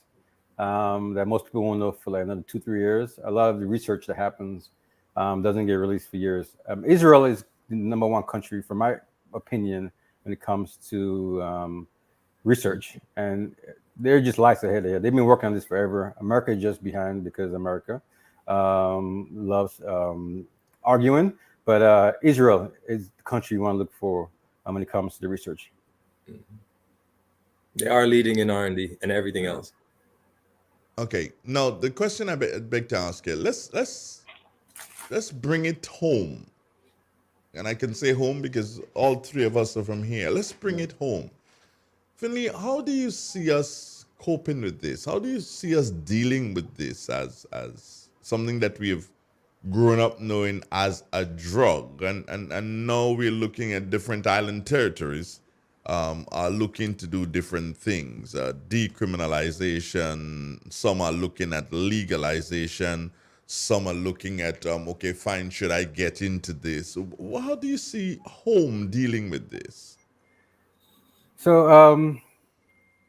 that most people won't know for like another 2-3 years. A lot of the research that happens doesn't get released for years. Israel is the number one country, for my opinion, when it comes to research, and they're just lights ahead of here. They've been working on this forever. America is just behind because America loves arguing, but Israel is the country you want to look for when it comes to the research. They are leading in R&D and everything else. Okay, now the question I beg to ask you, let's bring it home. And I can say home because all three of us are from here. Let's bring it home. Finley, how do you see us coping with this? How do you see us dealing with this as something that we have grown up knowing as a drug? And now we're looking at different island territories are looking to do different things. Decriminalization, some are looking at legalization, some are looking at, okay, fine, should I get into this? How do you see home dealing with this? So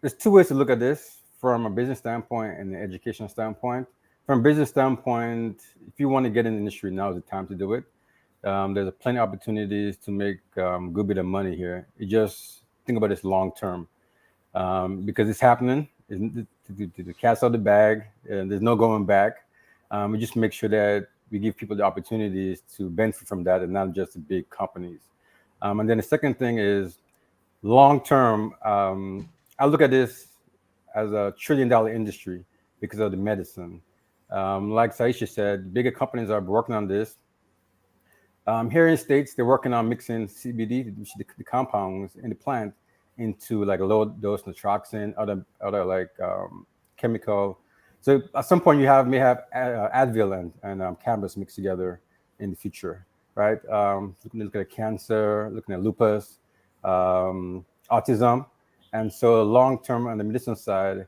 there's two ways to look at this, from a business standpoint and an educational standpoint. From a business standpoint, if you want to get in the industry, now is the time to do it. There's plenty of opportunities to make a good bit of money here. You just think about this long term, because it's happening. The cat's out of the bag, and there's no going back. We just make sure that we give people the opportunities to benefit from that, and not just the big companies. And then the second thing is long term. I look at this as a $1 trillion industry because of the medicine. Like Saisha said, bigger companies are working on this. Here in the States, they're working on mixing CBD, the compounds in the plant, into like a low dose naproxen, other like chemical. So at some point, you may have Advil and cannabis mixed together in the future, right? Looking at cancer, looking at lupus, autism, and so long term on the medicinal side,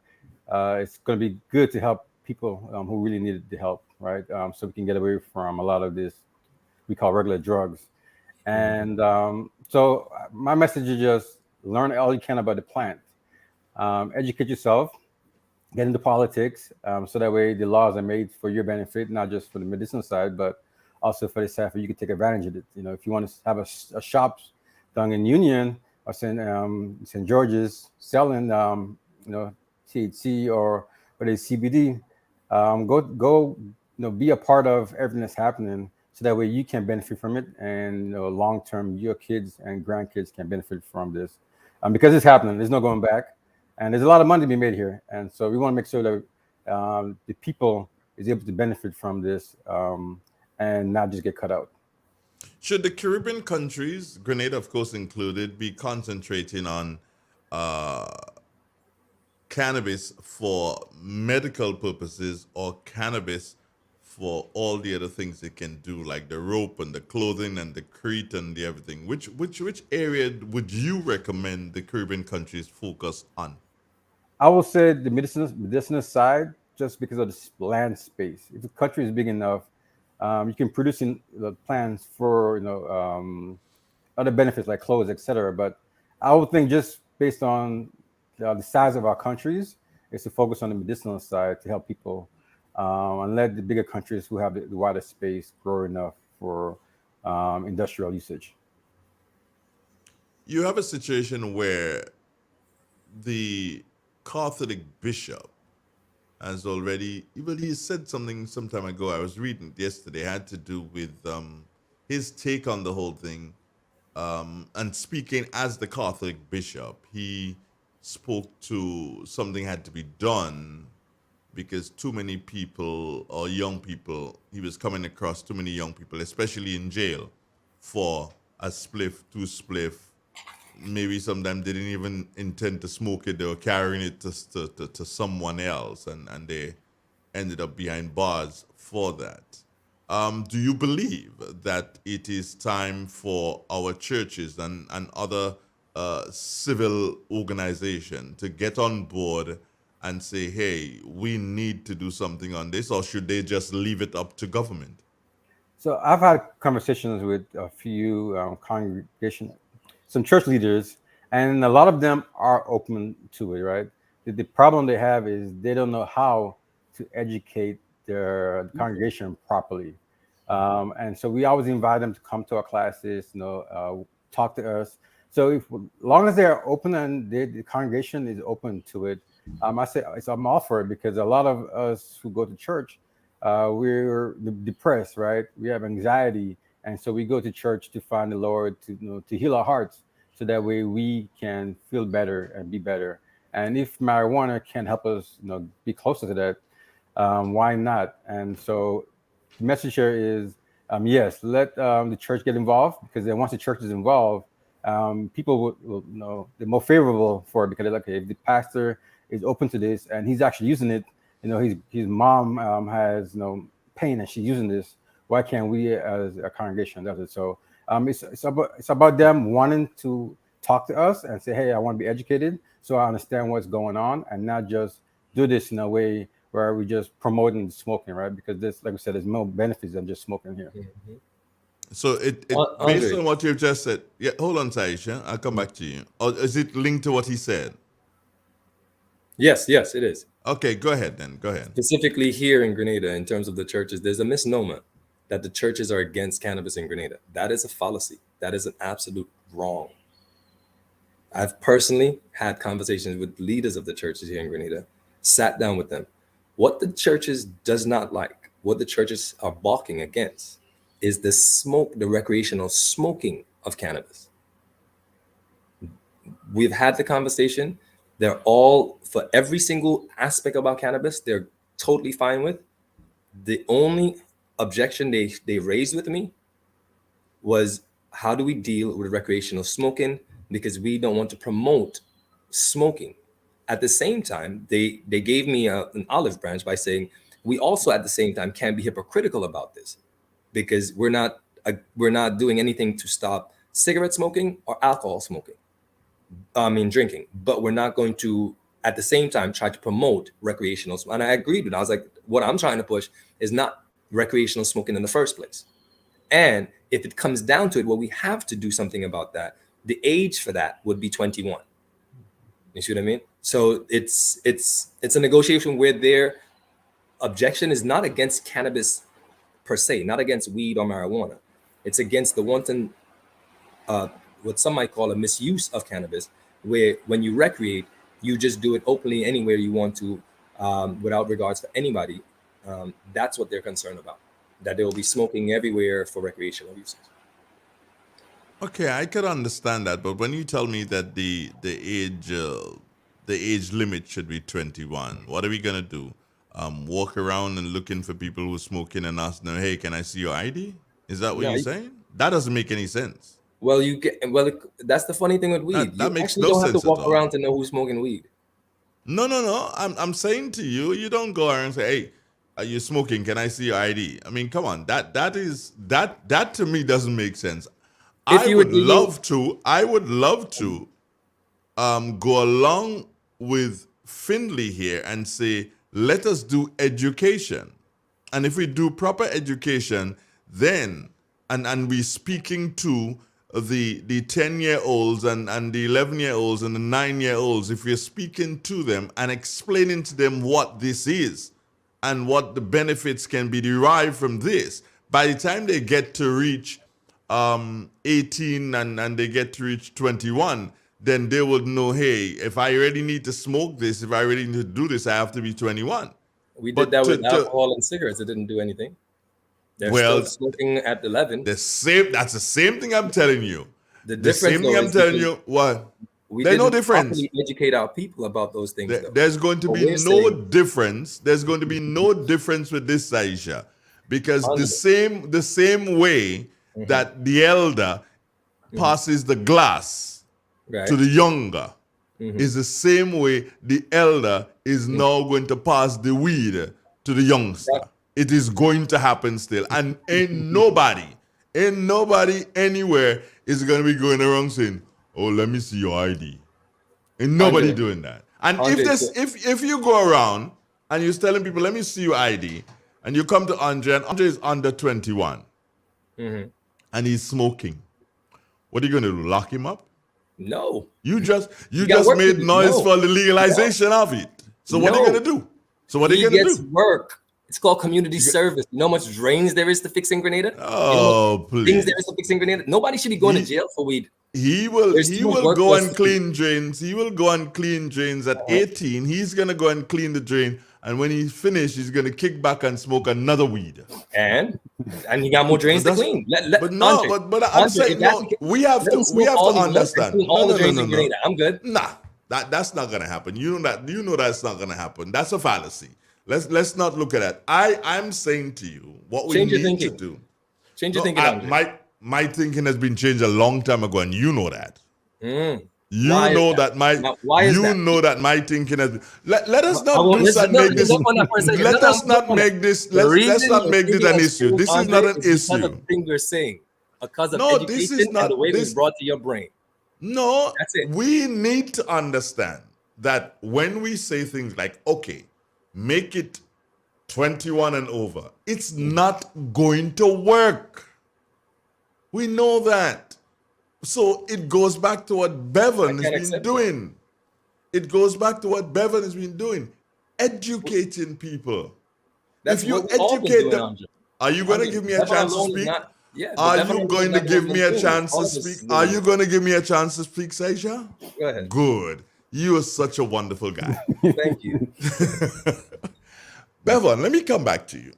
it's going to be good to help people who really need the help, right? So we can get away from a lot of this we call regular drugs. And so my message is just learn all you can about the plant, educate yourself, get into politics, so that way the laws are made for your benefit, not just for the medicinal side, but also for the side where you can take advantage of it. You know, if you want to have a shop down in Union or St. George's selling, THC or whether it's CBD, go, be a part of everything that's happening. So that way you can benefit from it, and long term, your kids and grandkids can benefit from this, because it's happening. There's no going back, and there's a lot of money to be made here. And so we want to make sure that the people is able to benefit from this, and not just get cut out. Should the Caribbean countries, Grenada of course included, be concentrating on cannabis for medical purposes or cannabis for all the other things it can do, like the rope and the clothing and the crate and the everything, which area would you recommend the Caribbean countries focus on? I will say the medicinal side, just because of the land space. If the country is big enough, you can produce in the plants for other benefits like clothes, etc. But I would think just based on the size of our countries, is to focus on the medicinal side to help people, and let the bigger countries who have the wider space grow enough for industrial usage. You have a situation where the Catholic bishop has already, well, he said something some time ago. I was reading it yesterday, had to do with his take on the whole thing. And speaking as the Catholic bishop, he spoke to something had to be done because too many people or young people, he was coming across too many young people, especially in jail, for a spliff, two spliff. Maybe sometimes they didn't even intend to smoke it. They were carrying it to someone else, and they ended up behind bars for that. Do you believe that it is time for our churches and other civil organization to get on board and say, hey, we need to do something on this, or should they just leave it up to government? So I've had conversations with a few some church leaders, and a lot of them are open to it, right? The problem they have is they don't know how to educate their congregation properly. And so we always invite them to come to our classes, talk to us. So as long as they're open and the congregation is open to it, I say I'm all for it, because a lot of us who go to church, we're depressed, right? We have anxiety. And so we go to church to find the Lord, to heal our hearts, so that way we can feel better and be better. And if marijuana can help us, be closer to that, why not? And so the message here is, yes, let the church get involved, because then once the church is involved, people will they're more favorable for it, because they're like, okay, if the pastor is open to this and he's actually using it, his mom has pain and she's using this. Why can't we as a congregation does it? So it's about them wanting to talk to us and say, hey, I want to be educated so I understand what's going on, and not just do this in a way where we just promoting smoking, right? Because this, like we said, there's more benefits than just smoking here. Mm-hmm. So based on what you've just said, yeah, hold on, Taisha, I'll come back to you. Or is it linked to what he said? Yes, it is. Okay, go ahead then. Go ahead. Specifically here in Grenada, in terms of the churches, there's a misnomer that the churches are against cannabis in Grenada. That is a fallacy. That is an absolute wrong. I've personally had conversations with leaders of the churches here in Grenada, sat down with them. What the churches does not like, what the churches are balking against, is the recreational smoking of cannabis. We've had the conversation. They're all, for every single aspect about cannabis, they're totally fine with. The only objection they raised with me was, how do we deal with recreational smoking? Because we don't want to promote smoking. At the same time, they gave me an olive branch by saying, we also at the same time can't be hypocritical about this, because we're not doing anything to stop cigarette smoking or alcohol smoking. Drinking, but we're not going to at the same time try to promote recreational smoking. And I agreed with it. I was like, what I'm trying to push is not recreational smoking in the first place. And if it comes down to it, well, we have to do something about that. The age for that would be 21. You see what I mean? So it's a negotiation where their objection is not against cannabis per se, not against weed or marijuana. It's against the wanton, what some might call a misuse of cannabis, where when you recreate, you just do it openly anywhere you want to, without regards for anybody. That's what they're concerned about, that they will be smoking everywhere for recreational uses. Okay, I could understand that, but when you tell me that the age limit should be 21, what are we gonna do? Walk around and looking for people who are smoking and ask them, hey, can I see your ID? Is that what you're saying? That doesn't make any sense. Well, that's the funny thing with weed. That makes no sense. You don't have sense to walk around to know who's smoking weed. No. I'm saying to you, you don't go around and say, hey, are you smoking? Can I see your ID? I mean, come on, that to me doesn't make sense. I would love to go along with Findlay here and say, let us do education. And if we do proper education, then, and we're speaking to the 10-year-olds and the 11-year-olds and the 9-year-olds, if we're speaking to them and explaining to them what this is and what the benefits can be derived from this, by the time they get to reach 18 and they get to reach 21, then they would know, hey, if I really need to smoke this, if I really need to do this, I have to be 21. We did that with alcohol and cigarettes. It didn't do anything. They're still smoking at 11. That's the same thing I'm telling you. The same thing I'm telling you. What? We There's no didn't difference. properly educate our people about those things. There's going to be no difference. There's going to be no difference with this, Aisha, because the same way that the elder passes the glass to the younger is the same way the elder is now going to pass the weed to the youngster. It is going to happen still. And ain't nobody anywhere is going to be going around saying, oh, let me see your ID. Ain't nobody doing that. And if you go around and you're telling people, let me see your ID, and you come to Andre, and Andre is under 21, and he's smoking, what are you going to do? Lock him up? No. You just made noise for the legalization of it. So what are you going to do? He gets work. It's called community service. You know how much drains there is to fix in Grenada? Oh, please. Things there is to fix in Grenada? Nobody should be going to jail for weed. He will go and clean drains. He will go and clean drains at 18. He's going to go and clean the drain. And when he's finished, he's going to kick back and smoke another weed. And he got more drains to clean. I'm saying, we have to understand. All the drains in Grenada. I'm good. Nah, that's not going to happen. You know that's not going to happen. That's a fallacy. Let's not look at that. I'm saying to you what we need to do. Change your thinking. My thinking has been changed a long time ago, and you know that. Mm. You know that my my thinking has been. Let us not make this. Let us not make this. Let's not make this an issue. This is not an issue. Because of the thing we're saying, because of education and the way it's brought to your brain. No, that's it. We need to understand that when we say things like, okay, make it 21 and over, it's not going to work. We know that. So it goes back to what Bevan has been doing. It goes back to what Bevan has been doing. Educating people. That's if you what educate them, are you going to give me a chance to speak? Are you going to give me a chance to speak? Are you going to give me a chance to speak, Seisha? Go ahead. Good. You are such a wonderful guy. Thank you. Bevan, let me come back to you.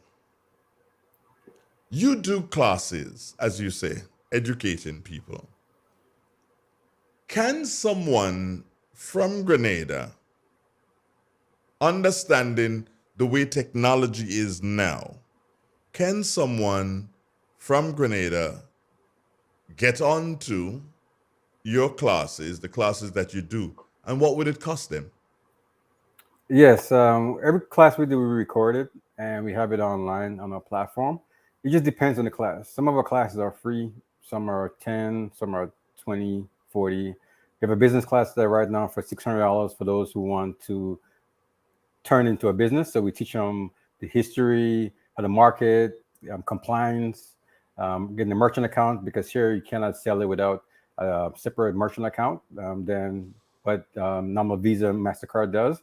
You do classes, as you say, educating people. Can someone from Grenada, understanding the way technology is now, can someone from Grenada get on to your classes, the classes that you do, and what would it cost them? Yes, every class we do, we record it, and we have it online on our platform. It just depends on the class. Some of our classes are free, some are 10, some are 20, 40. We have a business class there right now for $600 for those who want to turn into a business. So we teach them the history, how to market, compliance, getting a merchant account, because here you cannot sell it without a separate merchant account than what normal Visa, MasterCard does.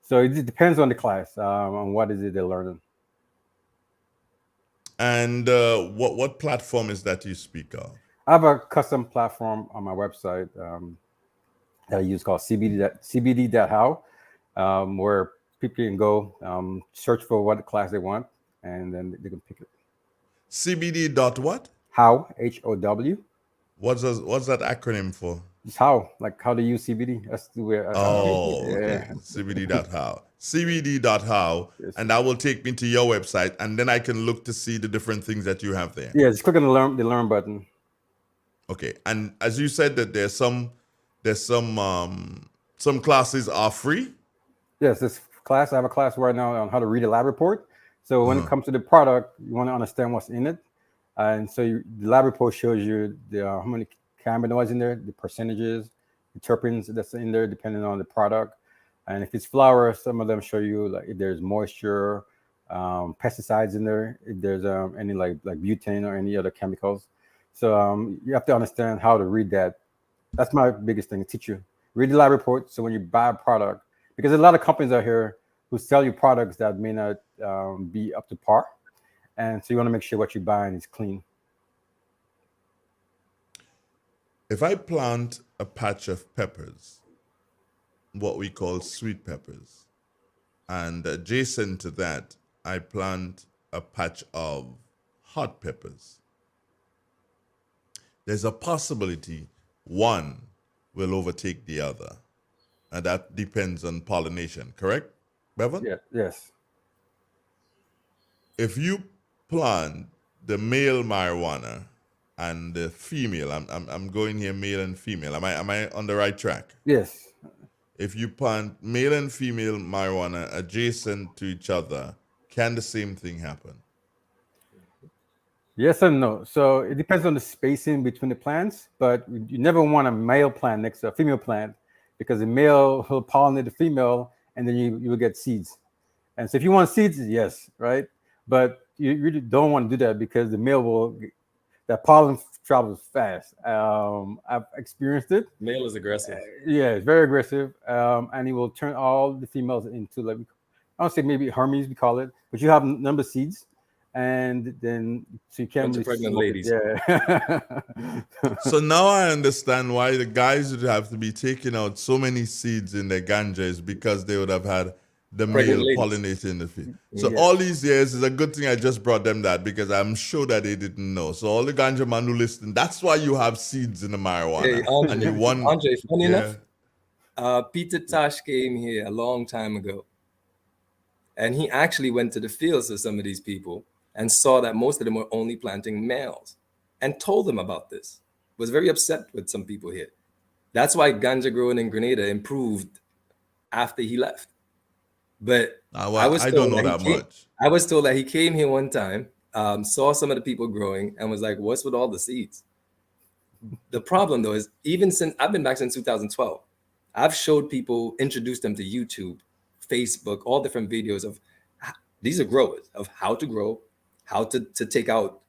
So it just depends on the class, on what is it they're learning. And what platform is that you speak of? I have a custom platform on my website that I use called CBD.how, where people can go search for what class they want, and then they can pick it. CBD dot what? How, How. What's that acronym for? It's how, like how to use CBD. That's the way. Okay. CBD.how. CBD.how, yes. And that will take me to your website, and then I can look to see the different things that you have there. Yeah, just click on the learn button. Okay, and as you said that there's some classes are free. Yes, this class, I have a class right now on how to read a lab report. So when it comes to the product, you want to understand what's in it. And so the lab report shows you how many cannabinoids in there, the percentages, the terpenes that's in there, depending on the product. And if it's flower, some of them show you like if there's moisture, pesticides in there, if there's any like butane or any other chemicals. So you have to understand how to read that. That's my biggest thing to teach you. Read the lab report. So when you buy a product, because there's a lot of companies out here who sell you products that may not be up to par. And so you want to make sure what you're buying is clean. If I plant a patch of peppers, what we call sweet peppers, and adjacent to that, I plant a patch of hot peppers, there's a possibility one will overtake the other. And that depends on pollination, correct, Bevan? Yeah, yes. If you plant the male marijuana and the female, I'm going here male and female. Am I on the right track? Yes. If you plant male and female marijuana adjacent to each other, can the same thing happen? Yes and no. So it depends on the spacing between the plants, but you never want a male plant next to a female plant because the male will pollinate the female and then you will get seeds. And so if you want seeds, yes, right? But you really don't want to do that because the male that pollen travels fast. I've experienced it. Male is aggressive. Yeah, it's very aggressive. And he will turn all the females into, like, I don't say maybe Hermes, we call it, but you have a number of seeds. And then so you can't really pregnant ladies. Yeah. So now I understand why the guys would have to be taking out so many seeds in their ganja is because they would have had the male pollinating the female. So all these years is a good thing I just brought them that because I'm sure that they didn't know. So all the ganja man who listen, that's why you have seeds in the marijuana. Hey, Andre, and you want, Andre, funny enough, Peter Tosh came here a long time ago. And he actually went to the fields of some of these people and saw that most of them were only planting males and told them about this. Was very upset with some people here. That's why ganja growing in Grenada improved after he left. But I don't know that much. I was told that he came here one time, saw some of the people growing and was like, what's with all the seeds? The problem though is even since I've been back since 2012, I've showed people, introduced them to YouTube, Facebook, all different videos of these are growers of how to grow, how to take out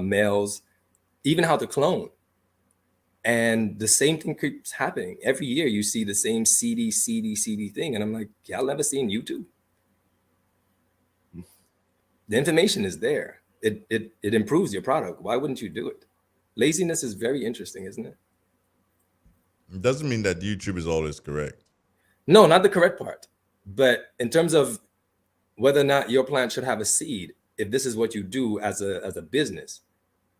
males, even how to clone. And the same thing keeps happening. Every year you see the same CD thing. And I'm like, y'all never seen YouTube? The information is there. It improves your product. Why wouldn't you do it? Laziness is very interesting, isn't it? It doesn't mean that YouTube is always correct. No, not the correct part. But in terms of whether or not your plant should have a seed, if this is what you do as a business,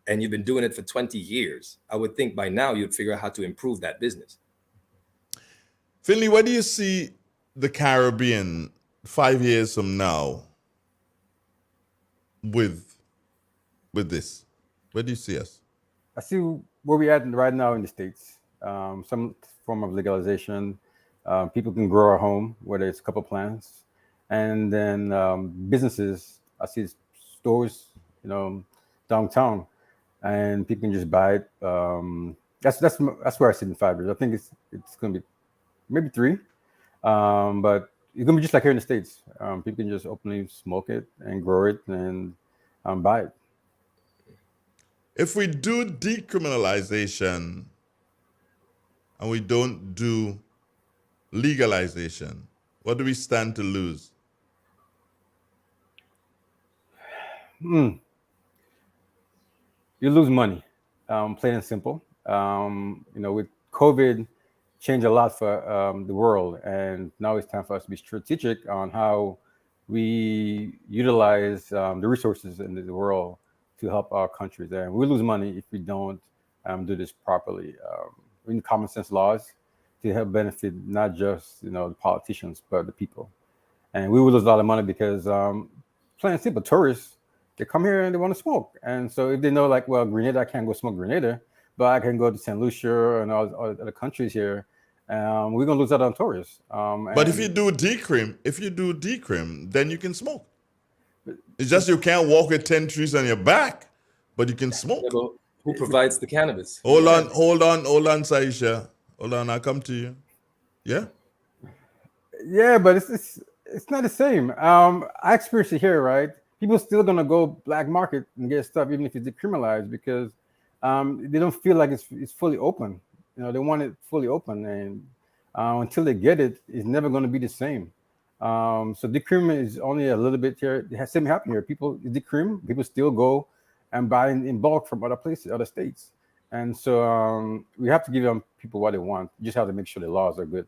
and you've been doing it for 20 years, I would think by now you'd figure out how to improve that business. Finley, where do you see the Caribbean 5 years from now with this? Where do you see us? I see where we're at right now in the States. Some form of legalization. People can grow at home, whether it's a couple plants. And then businesses, I see stores, downtown. And people can just buy it. That's where I see it in 5 years. I think it's going to be maybe 3, but it's going to be just like here in the States. People can just openly smoke it and grow it and buy it. If we do decriminalization and we don't do legalization, what do we stand to lose? You lose money, plain and simple. With COVID, changed a lot for the world, and now it's time for us to be strategic on how we utilize the resources in the world to help our countries. And we lose money if we don't do this properly. We need common sense laws to help benefit not just the politicians but the people. And we will lose a lot of money because plain and simple, tourists, they come here and they want to smoke. And so if they know, like, well, Grenada, I can't go smoke Grenada, but I can go to St. Lucia and all other countries here, we're going to lose out on tourists. But if you do decrim, then you can smoke. It's just you can't walk with 10 trees on your back, but you can smoke. Yeah, but who provides the cannabis? Hold on, Saisha. Hold on, I'll come to you. Yeah? Yeah, but it's not the same. I experienced it here, right? People still gonna go black market and get stuff even if it's decriminalized because they don't feel like it's fully open. You know, they want it fully open, and until they get it, it's never going to be the same. So decrim is only a little bit here. It has same happen here. People decrim, people still go and buy in bulk from other places, other states, and so we have to give them people what they want. You just have to make sure the laws are good.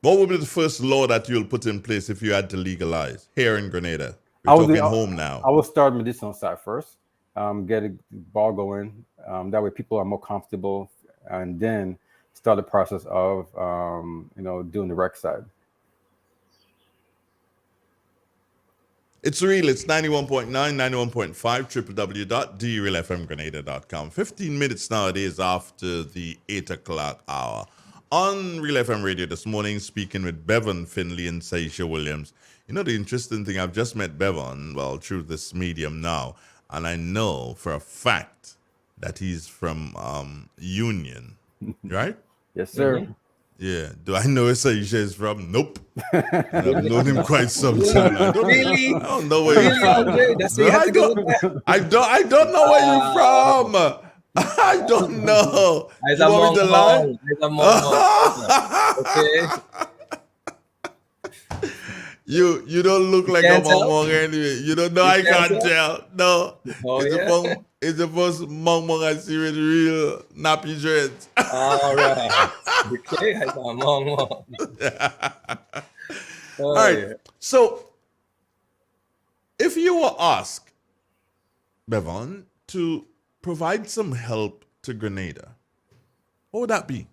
What would be the first law that you'll put in place if you had to legalize here in Grenada? We're talking home now. I will start medicinal side first, get a ball going. That way people are more comfortable, and then start the process of doing the rec side. It's real. It's 91.9, 91.5, www.drealfmgrenada.com. 15 minutes nowadays after the 8 o'clock hour. On Real FM Radio this morning, speaking with Bevan Finley and Saisha Williams. You know, the interesting thing, I've just met Bevan, well, through this medium now, and I know for a fact that he's from Union, right? Yes, sir. Mm-hmm. Yeah. Do I know where Saisha is from? Nope. And I've known him quite some time. I don't know where you're from. That's where you have to go with that. I don't know where you're from. I don't know. As you want me to lie? Okay. You don't look like a mong anyway. You don't know. I can't tell. No. It's the first mong I see with real nappy dreads. All right. Okay, I saw mong. All right. So, if you were asked, Bevan, to provide some help to Grenada, what would that be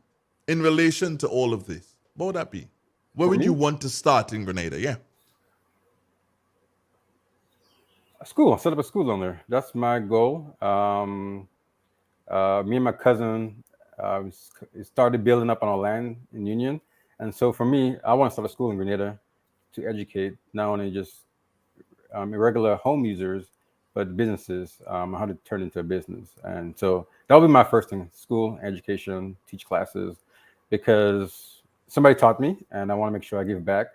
in relation to all of this? What would that be? Where would you want to start in Grenada? Yeah. A school. Set up a school on there. That's my goal. Me and my cousin started building up on our land in Union. And so for me, I want to start a school in Grenada to educate not only just irregular home users, but businesses, how to turn into a business. And so that'll be my first thing, school, education, teach classes, because somebody taught me and I want to make sure I give back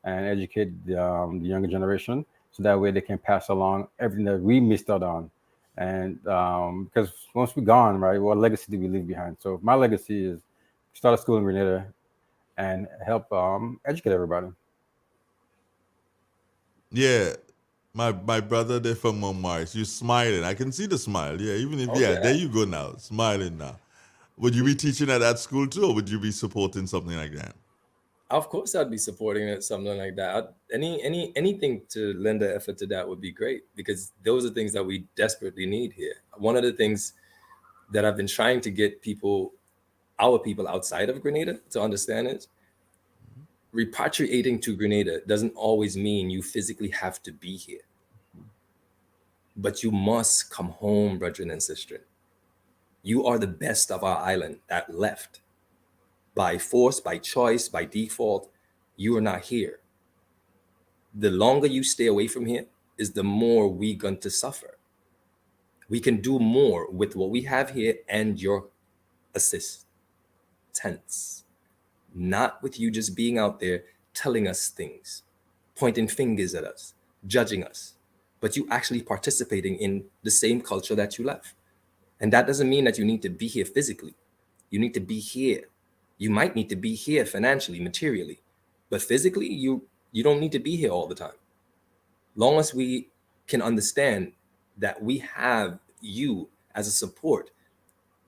and educate the younger generation so that way they can pass along everything that we missed out on. And because once we're gone, right, what legacy do we leave behind? So my legacy is start a school in Grenada and help educate everybody. Yeah. My brother, they're from Montmartre. You're smiling. I can see the smile. Yeah, even if, there you go now, smiling now. Would you be teaching at that school too, or would you be supporting something like that? Of course, I'd be supporting it, something like that. Anything to lend an effort to that would be great, because those are things that we desperately need here. One of the things that I've been trying to get our people outside of Grenada to understand is repatriating to Grenada doesn't always mean you physically have to be here. But you must come home, brethren and sisters. You are the best of our island that left. By force, by choice, by default, you are not here. The longer you stay away from here is the more we're going to suffer. We can do more with what we have here and your assistance. Not with you just being out there telling us things, pointing fingers at us, judging us, but you actually participating in the same culture that you left. And that doesn't mean that you need to be here physically. You need to be here. You might need to be here financially, materially, but physically, you don't need to be here all the time. Long as we can understand that we have you as a support,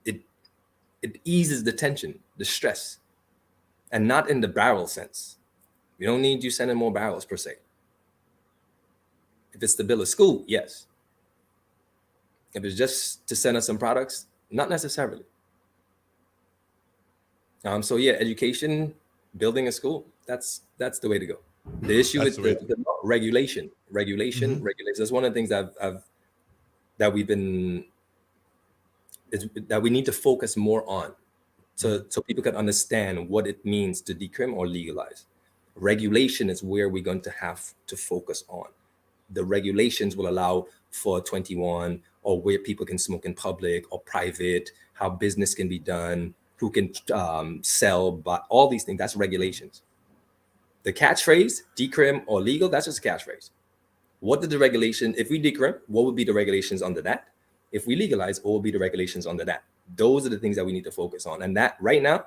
it eases the tension, the stress, and not in the barrel sense. We don't need you sending more barrels per se. If it's the bill of school, yes. If it's just to send us some products, not necessarily. So yeah, education, building a school, that's the way to go. The issue is the regulation. That's one of the things that we need to focus more on, so people can understand what it means to decrim or legalize. Regulation is where we're going to have to focus on. the regulations will allow for 21, or where people can smoke in public or private, how business can be done, who can sell, but all these things, that's regulations. The catchphrase, decrim or legal, that's just a catchphrase. What did the regulation, if we decrim, what would be the regulations under that? If we legalize, what would be the regulations under that? Those are the things that we need to focus on. And that right now,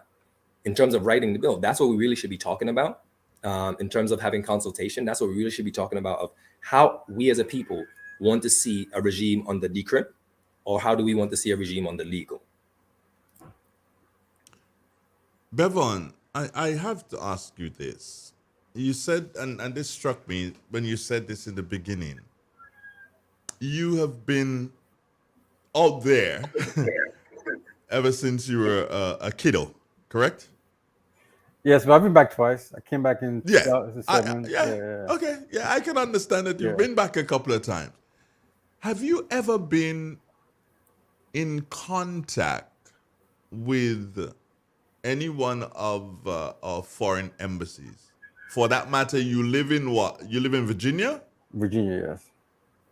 in terms of writing the bill, that's what we really should be talking about. In terms of having consultation, that's what we really should be talking about, of how we as a people want to see a regime on the decrim, or how do we want to see a regime on the legal? Bevon, I have to ask you this. You said, and this struck me when you said this in the beginning, you have been out there ever since you were a kiddo, correct? Yes, but I've been back twice. I came back in 2007. Okay, yeah, I can understand that you've been back a couple of times. Have you ever been in contact with any one of foreign embassies? For that matter, you live in what? You live in Virginia? Virginia, yes.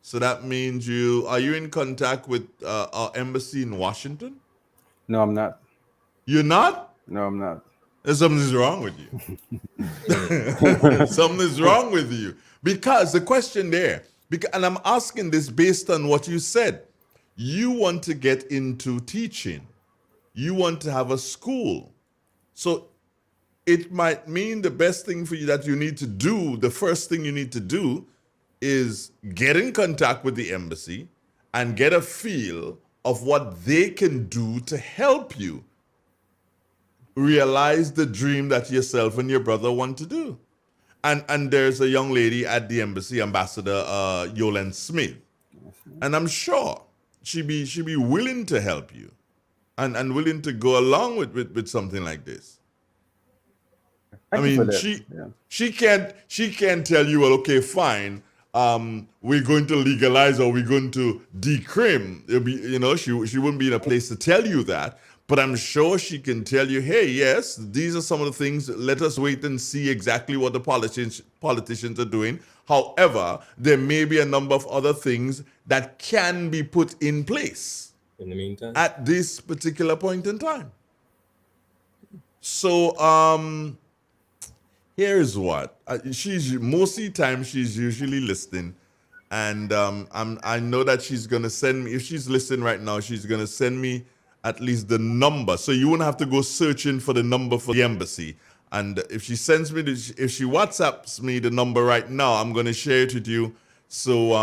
So that means are you in contact with our embassy in Washington? No, I'm not. You're not? No, I'm not. Something's wrong with you. Something's wrong with you. Because the question there, and I'm asking this based on what you said. You want to get into teaching. You want to have a school. So it might mean the best thing for you that you need to do, the first thing you need to do is get in contact with the embassy and get a feel of what they can do to help you realize the dream that yourself and your brother want to do. And there's a young lady at the embassy, Ambassador Yolande Smith. And I'm sure she'd be willing to help you and willing to go along with something like this. She can't tell you, well, okay, fine, we're going to legalize or we're going to decrim. It'll be, she wouldn't be in a place to tell you that. But I'm sure she can tell you, hey, yes, these are some of the things. Let us wait and see exactly what the politicians are doing. However, there may be a number of other things that can be put in place in the meantime at this particular point in time. So here's what she's most of the time she's usually listening, and I know that she's gonna send me, if she's listening right now, she's gonna send me at least the number, so you won't have to go searching for the number for the embassy. And if she sends me, if she WhatsApps me the number right now, I'm gonna share it with you. So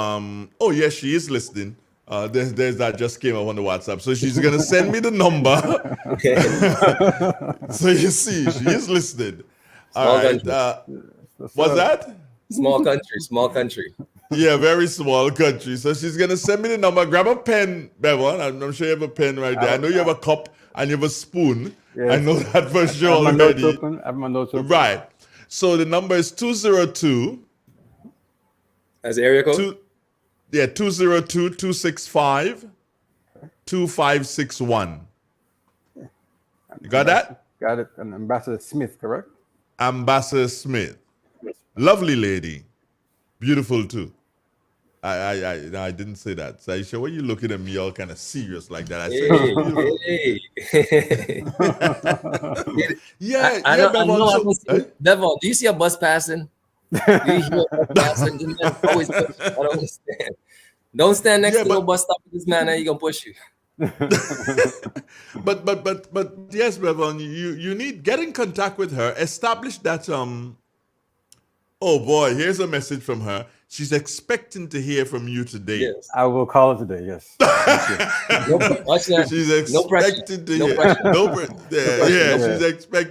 oh yes, she is listening. There's that just came up on the WhatsApp. So she's gonna send me the number. Okay. So you see, she is listening. All right. What's that? Small country. Yeah, very small country. So she's gonna send me the number. Grab a pen, Bevon. I'm sure you have a pen right there. I know you have a cup and you have a spoon. Yes. I know that for sure already. I have my notes open. Right. So the number is 202. As the area code? 202-265-2561. You got that? Got it. And Ambassador Smith, correct? Ambassador Smith. Lovely lady. Beautiful too. I didn't say that. So Aisha, why are you looking at me all kind of serious like that? I said, yeah, Bevon, do you see a bus passing? Do you hear a bus passing? I don't understand. Don't stand next to no bus stop with this man, and he's gonna push you. but yes, Bevon, you need get in contact with her. Establish that oh boy, here's a message from her. She's expecting to hear from you today. Yes. I will call her today, yes. She's expecting to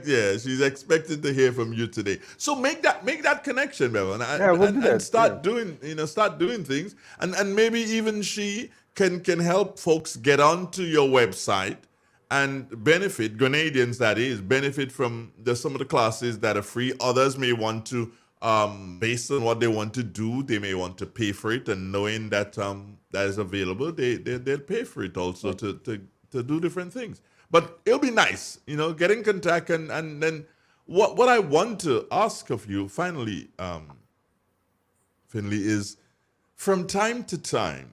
hear. She's expecting to hear from you today. So make that connection, Bevon, and start doing things. And maybe even she can help folks get onto your website and benefit, Grenadians that is, benefit from some of the classes that are free. Others may want to, based on what they want to do, they may want to pay for it, and knowing that that is available, they'll pay for it also to do different things. But it'll be nice, get in contact, and then what I want to ask of you finally, Finley, is from time to time,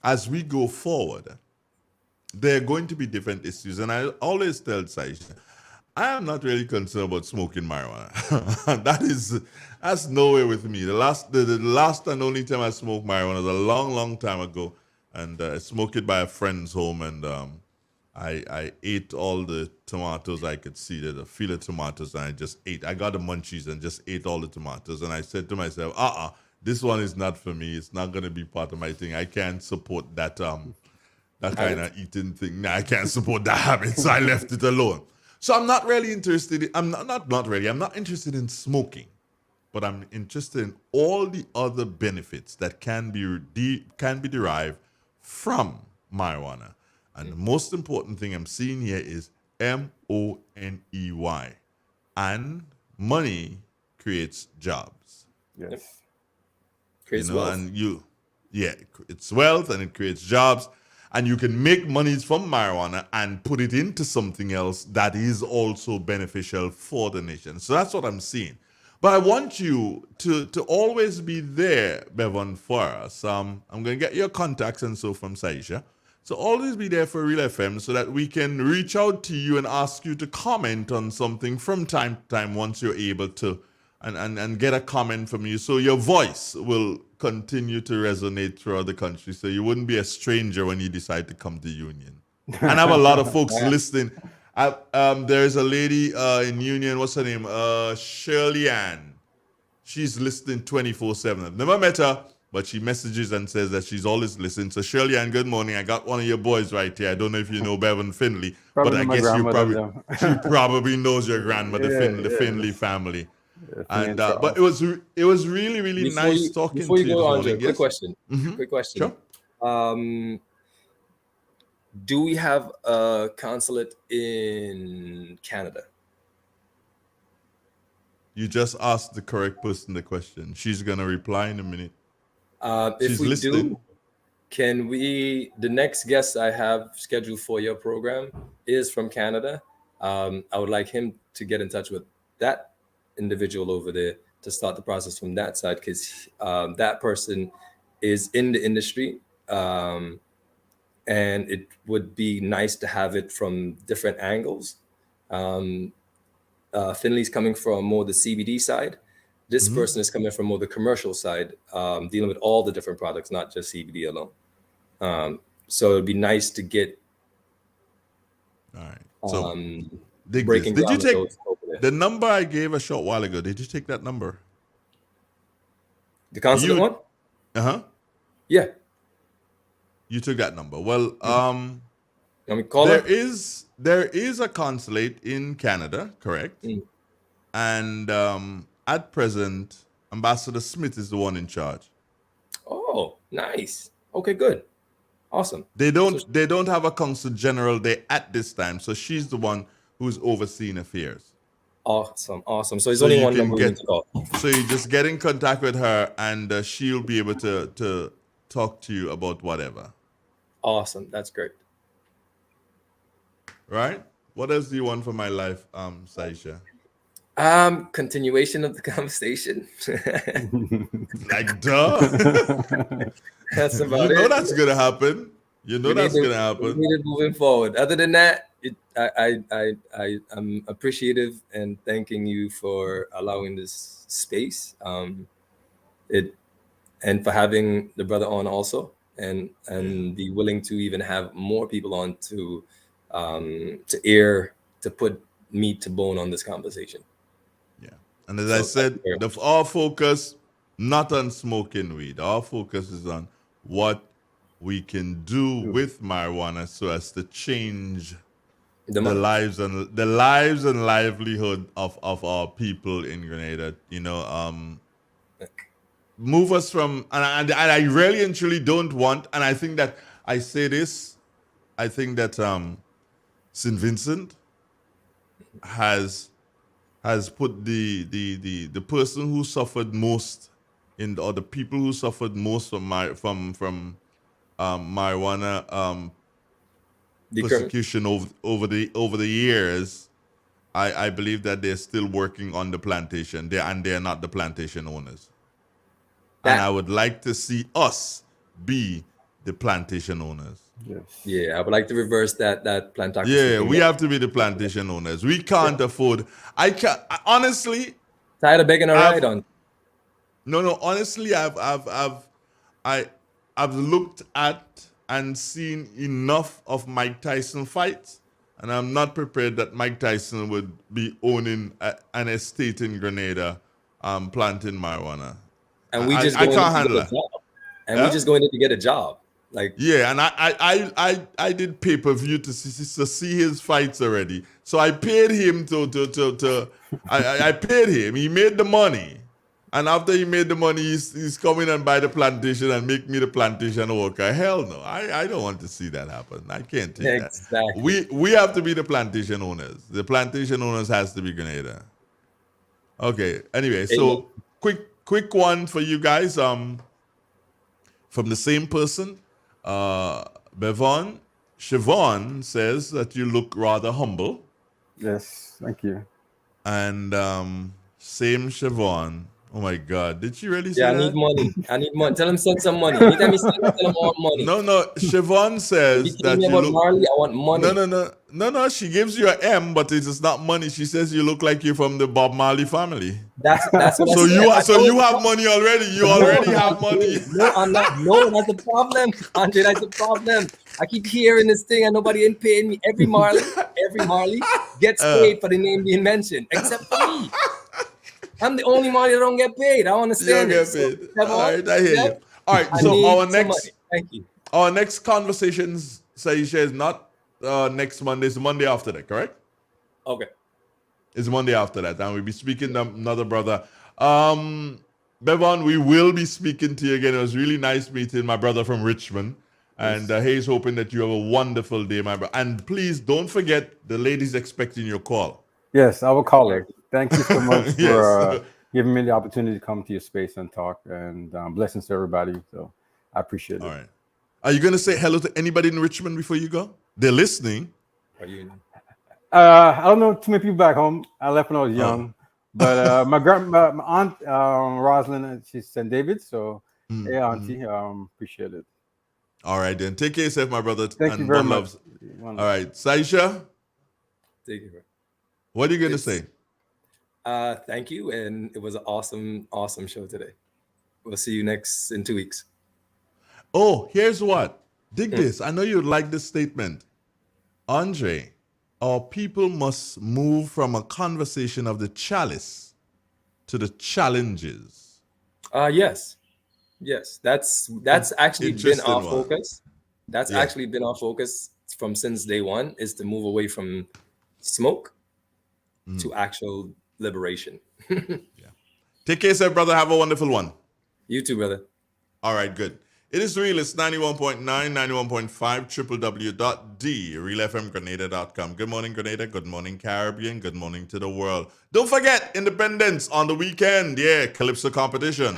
as we go forward, there are going to be different issues. And I always tell Saisha, I am not really concerned about smoking marijuana. That's nowhere with me. The last and only time I smoked marijuana was a long, long time ago. And I smoked it by a friend's home, and I ate all the tomatoes I could see. There's a field of tomatoes, and I just ate. I got the munchies and just ate all the tomatoes. And I said to myself, this one is not for me. It's not going to be part of my thing. I can't support that kind of eating thing. Nah, I can't support that habit, so I left it alone. So I'm not really interested. I'm not interested in smoking, but I'm interested in all the other benefits that can be derived from marijuana. And the most important thing I'm seeing here is MONEY. And money creates jobs. Yes. Creates wealth. It's wealth and it creates jobs. And you can make monies from marijuana and put it into something else that is also beneficial for the nation. So that's what I'm seeing. But I want you to always be there, Bevan, for us. I'm going to get your contacts and so from Saisha. So always be there for Real FM so that we can reach out to you and ask you to comment on something from time to time once you're able to and get a comment from you. So your voice will continue to resonate throughout the country. So you wouldn't be a stranger when you decide to come to Union. And I have a lot of folks listening. There's a lady in Union, what's her name? Shirley Ann. She's listening 24/7. I've never met her, but she messages and says that she's always listening. So Shirley Ann, good morning. I got one of your boys right here. I don't know if you know Bevan Finley, but I guess she probably knows your grandmother, the Finley family. And but it was really, really nice talking to you. Before you go on, yes? quick question. Quick question. Sure. Do we have a consulate in Canada? You just asked the correct person the question. She's going to reply in a minute. If we do, can we, the next guest I have scheduled for your program is from Canada. I would like him to get in touch with that individual over there to start the process from that side, because that person is in the industry. And it would be nice to have it from different angles. Finley's coming from more the CBD side. This person is coming from more the commercial side, dealing with all the different products, not just CBD alone. So it'd be nice to get. All right. So did you take the number I gave a short while ago? Did you take that number? The consulate one? Yeah. You took that number. Well, let me call there is a consulate in Canada, correct? And at present, Ambassador Smith is the one in charge. Oh, nice. Okay, good. Awesome. They don't have a consul general there at this time, so she's the one who's overseeing affairs. Awesome. So there's only one number we need to call. So you just get in contact with her, and she'll be able to talk to you about whatever. Awesome. That's great. Right? What else do you want for my life, Saisha? Continuation of the conversation. Like, duh. That's about it. You know that's gonna happen. You know that's gonna happen. We need it moving forward. Other than that, I'm appreciative and thanking you for allowing this space. And for having the brother on also, and be willing to even have more people on to put meat to bone on this conversation. Yeah. And as I said, our focus not on smoking weed. Our focus is on what we can do with marijuana so as to change the lives and livelihood of our people in Grenada. You know, move us from, and I really and truly don't want, and I think that I say this, I think that St. Vincent has put the person who suffered most or the people who suffered most from marijuana persecution over the years. I believe that they're still working on the plantation. They're not the plantation owners. and I would like to see us be the plantation owners. Yes. Yeah, I would like to reverse that plantocracy. Yeah, we have to be the plantation owners. We can't afford. I can't honestly. Tired of begging a ride on. No. Honestly, I've looked at and seen enough of Mike Tyson fights, and I'm not prepared that Mike Tyson would be owning an estate in Grenada, planting marijuana. And we just I can't handle that. And we just going in to get a job. Like, yeah, and I did pay-per-view to see his fights already. So I paid him I paid him. He made the money. And after he made the money, he's coming and buy the plantation and make me the plantation worker. Hell no. I don't want to see that happen. I can't take that. We have to be the plantation owners. The plantation owners has to be Grenada. Okay. Anyway, so quick one for you guys. From the same person. Siobhan says that you look rather humble. Yes, thank you. And same Siobhan. Oh my God, did she really say that? I need money. Tell him send some money. Anytime you send him, tell him I want money. No. Siobhan says that you look. Marley, I want money. No. She gives you an M, but it is not money. She says you look like you're from the Bob Marley family. That's what so you have money already. You already have money. No, I'm not. No, that's the problem, Andre. That's the problem. I keep hearing this thing and nobody ain't paying me. Every Marley gets paid for the name being mentioned, except for me. I'm the only Marley that don't get paid. I understand. You don't get paid. All right, I hear you. All right, so our next conversations, Saisha, is not next Monday. It's the Monday after that, correct? Okay. It's Monday after that, and we'll be speaking to another brother. Bevan, we will be speaking to you again. It was really nice meeting my brother from Richmond. And he's hoping that you have a wonderful day, my brother. And please don't forget, the lady's expecting your call. Yes, I will call her. Thank you so much for giving me the opportunity to come to your space and talk. And blessings to everybody. So I appreciate it. All right. Are you going to say hello to anybody in Richmond before you go? They're listening. I don't know too many people back home. I left when I was young. But my aunt, Rosalind, she's St. David. So, hey, auntie, appreciate it. All right, then. Take care of yourself, my brother. Thank you very much. All right. Saisha? Thank you. What are you going to say? Thank you. And it was an awesome show today. We'll see you in 2 weeks. Oh, here's what. Dig this. I know you'd like this statement. Andre, our people must move from a conversation of the chalice to the challenges. Yes, that's actually been our focus. That's actually been our focus from since day one, is to move away from smoke to actual liberation. Take care, sir, brother. Have a wonderful one. You too, brother. All right, good. It is real. It's 91.9, 91.5, www.realfmgrenada.com. Good morning, Grenada. Good morning, Caribbean. Good morning to the world. Don't forget, Independence on the weekend. Yeah, Calypso competition.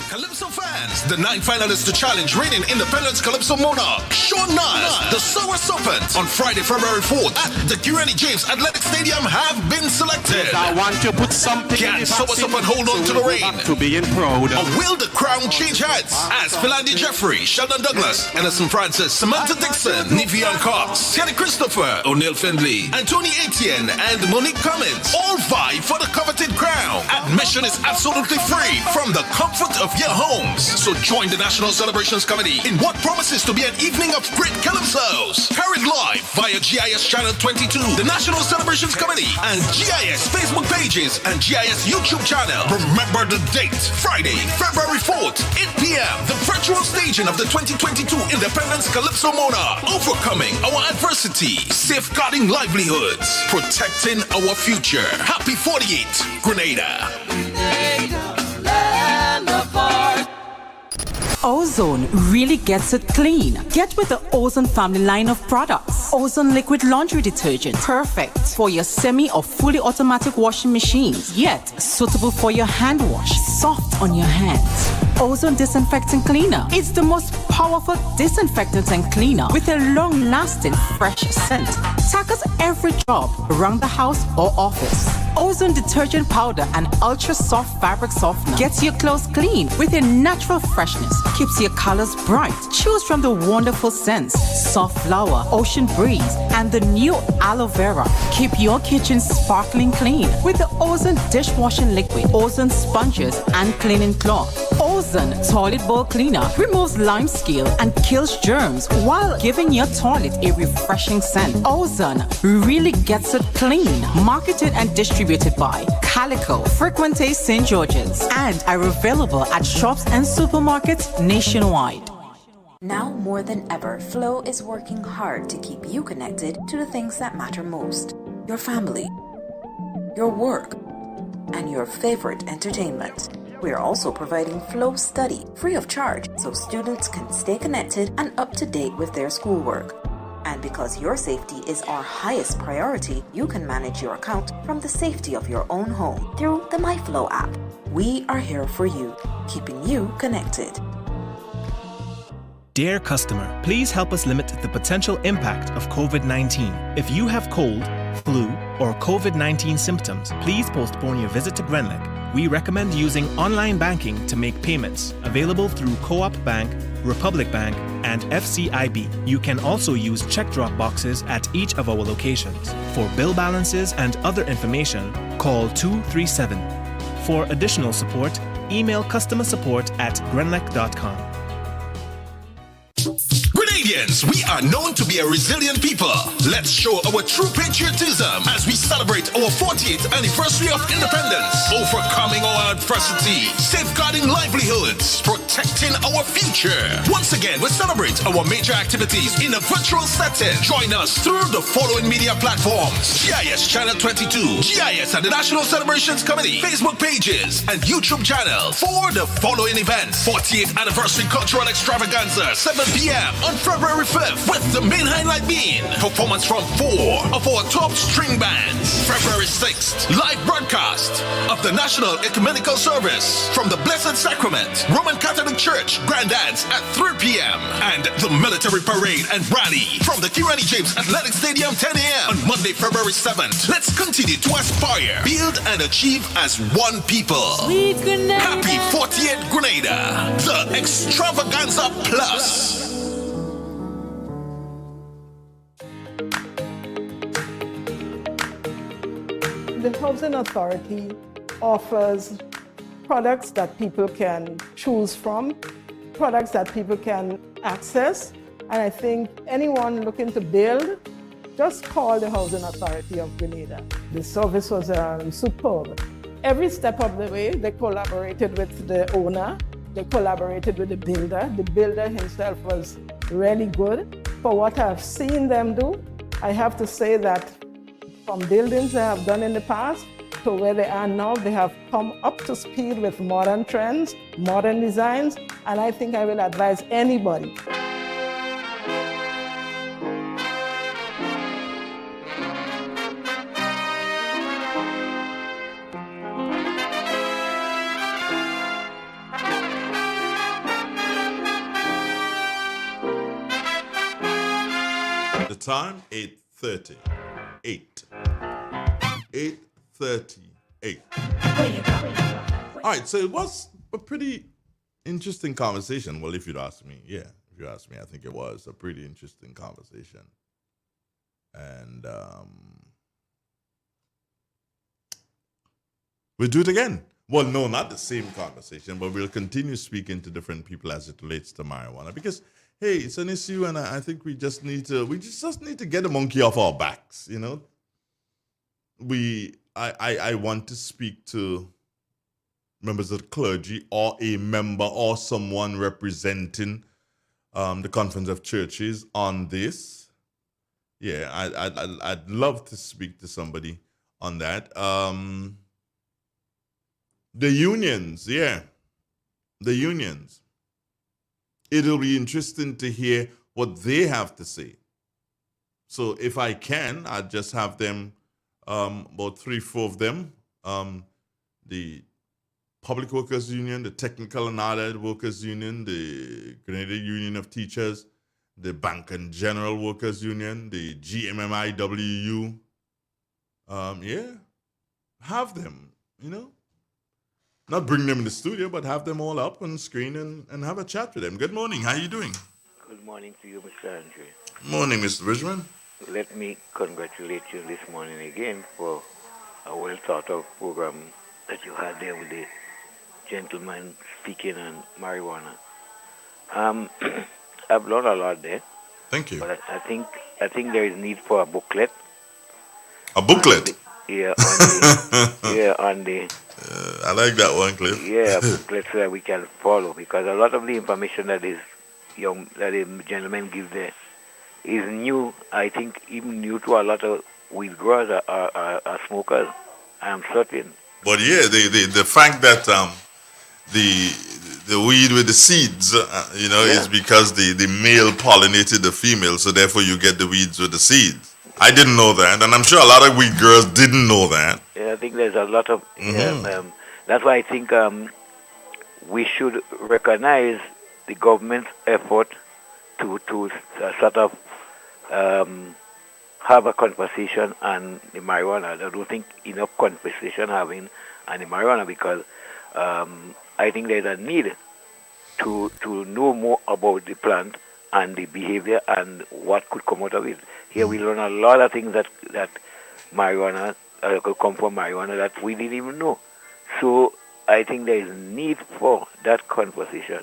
Calypso fans, the 9 finalists to challenge reigning Independence Calypso Monarch, Sean Nas, the Sour Serpent, on Friday, February 4th at the Gurney James Athletic Stadium have been selected. I want to put something Can Sour Serpent hold on to the reign? To being proud. Or will the crown change hands as Philandy Jeffrey, Sheldon Douglas, Anderson Francis, Samantha Dixon, Nivian Cox, Kenny Christopher, O'Neill Findlay, Anthony Etienne, and Monique Cummins all vie for the coveted crown. Admission is absolutely free from the comfort of your homes. So join the National Celebrations Committee in what promises to be an evening of great calypsos. Carried live via GIS Channel 22, the National Celebrations Committee, and GIS Facebook pages and GIS YouTube channel. Remember the date, Friday, February 4th, 8 p.m. The virtual staging of the 2022 Independence Calypso Monarch. Overcoming our adversity, safeguarding livelihoods, protecting our future. Happy 48th, Grenada. Ozone really gets it clean. Get with the Ozone family line of products. Ozone liquid laundry detergent. Perfect for your semi or fully automatic washing machines. Yet suitable for your hand wash. Soft on your hands. Ozone Disinfecting Cleaner. It's the most powerful disinfectant and cleaner with a long-lasting fresh scent. Tackles every job around the house or office. Ozone detergent powder and ultra soft fabric softener gets your clothes clean with a natural freshness, keeps your colors bright. Choose from the wonderful scents, soft flower, ocean breeze, and the new aloe vera. Keep your kitchen sparkling clean with the Ozone dishwashing liquid, Ozone sponges, and cleaning cloth. Ozone toilet bowl cleaner removes lime scale and kills germs while giving your toilet a refreshing scent. Ozone really gets it clean. Marketed and distributed by Calico, Frequente St. George's, and are available at shops and supermarkets nationwide. Now more than ever, Flow is working hard to keep you connected to the things that matter most: your family, your work, and your favorite entertainment. We are also providing Flow Study free of charge so students can stay connected and up to date with their schoolwork. And because your safety is our highest priority, you can manage your account from the safety of your own home through the MyFlow app. We are here for you, keeping you connected. Dear customer, please help us limit the potential impact of COVID-19. If you have cold, flu, or COVID-19 symptoms, please postpone your visit to Grenlec. We recommend using online banking to make payments, available through Co-op Bank, Republic Bank, and FCIB. You can also use check drop boxes at each of our locations. For bill balances and other information, call 237. For additional support, email customersupport@grenlec.com. Grenadians, we are known to be a resilient people. Let's show our true patriotism as we celebrate our 40th anniversary of independence, overcoming our adversity, safeguarding livelihoods, protecting our future. Once again, we celebrate our major activities in a virtual setting. Join us through the following media platforms: GIS Channel 22, GIS and the National Celebrations Committee, Facebook pages, and YouTube channel for the following events: 40th Anniversary Cultural Extravaganza, 7 p.m. on February 5th, with the main highlight being performance from 4 of our top string bands. February 6th, live broadcast of the National Ecumenical Service from the Blessed Sacrament Roman Catholic Church Grand Dance at 3 p.m. and the military parade and rally from the Kirani James Athletic Stadium 10 a.m. on Monday, February 7th. Let's continue to aspire, build, and achieve as one people. Happy 40th Grenada, the Extravaganza Plus. The Housing Authority offers products that people can choose from, products that people can access, and I think anyone looking to build, just call the Housing Authority of Grenada. The service was superb. Every step of the way, they collaborated with the owner, they collaborated with the builder. The builder himself was really good. For what I've seen them do, I have to say that from buildings they have done in the past to where they are now, they have come up to speed with modern trends, modern designs, and I think I will advise anybody. The time, 8:30. 8:38. All right, so it was a pretty interesting conversation. Well, if you'd ask me, yeah. If you ask me, I think it was a pretty interesting conversation. And we'll do it again. Well, no, not the same conversation, but we'll continue speaking to different people as it relates to marijuana. Because, hey, it's an issue, and I think we just need to get the monkey off our backs, you know? I want to speak to members of the clergy or a member or someone representing the Conference of Churches on this. Yeah, I'd love to speak to somebody on that. The unions, yeah. The unions. It'll be interesting to hear what they have to say. So if I can, I'd just have them, about 3-4 of them, the Public Workers Union, the Technical and Allied Workers Union, the Grenada Union of Teachers, the Bank and General Workers Union, the GMMIWU, yeah. have them, not bring them in the studio, but have them all up on screen and have a chat with them. Good morning. How are you doing? Good morning to you, Mr. Andre. Morning, Mr. Bridgman. Let me congratulate you this morning again for a well thought of program that you had there with the gentleman speaking on marijuana. I've learned a lot there. Thank you. But I think there is need for a booklet. A booklet? On the I like that one, Cliff. Yeah, a booklet so that we can follow, because a lot of the information that the gentleman gives there is new. I think even new to a lot of weed growers are smokers. I am certain. But yeah, the fact that the weed with the seeds, is because the male pollinated the female, so therefore you get the weeds with the seeds. I didn't know that, and I'm sure a lot of weed girls didn't know that. Yeah, I think there's a lot of. That's why I think we should recognize the government's effort to sort of have a conversation on the marijuana. I don't think enough conversation having on the marijuana, because I think there's a need to know more about the plant and the behavior and what could come out of it. Here we learn a lot of things that marijuana could come from marijuana that we didn't even know. So I think there is need for that conversation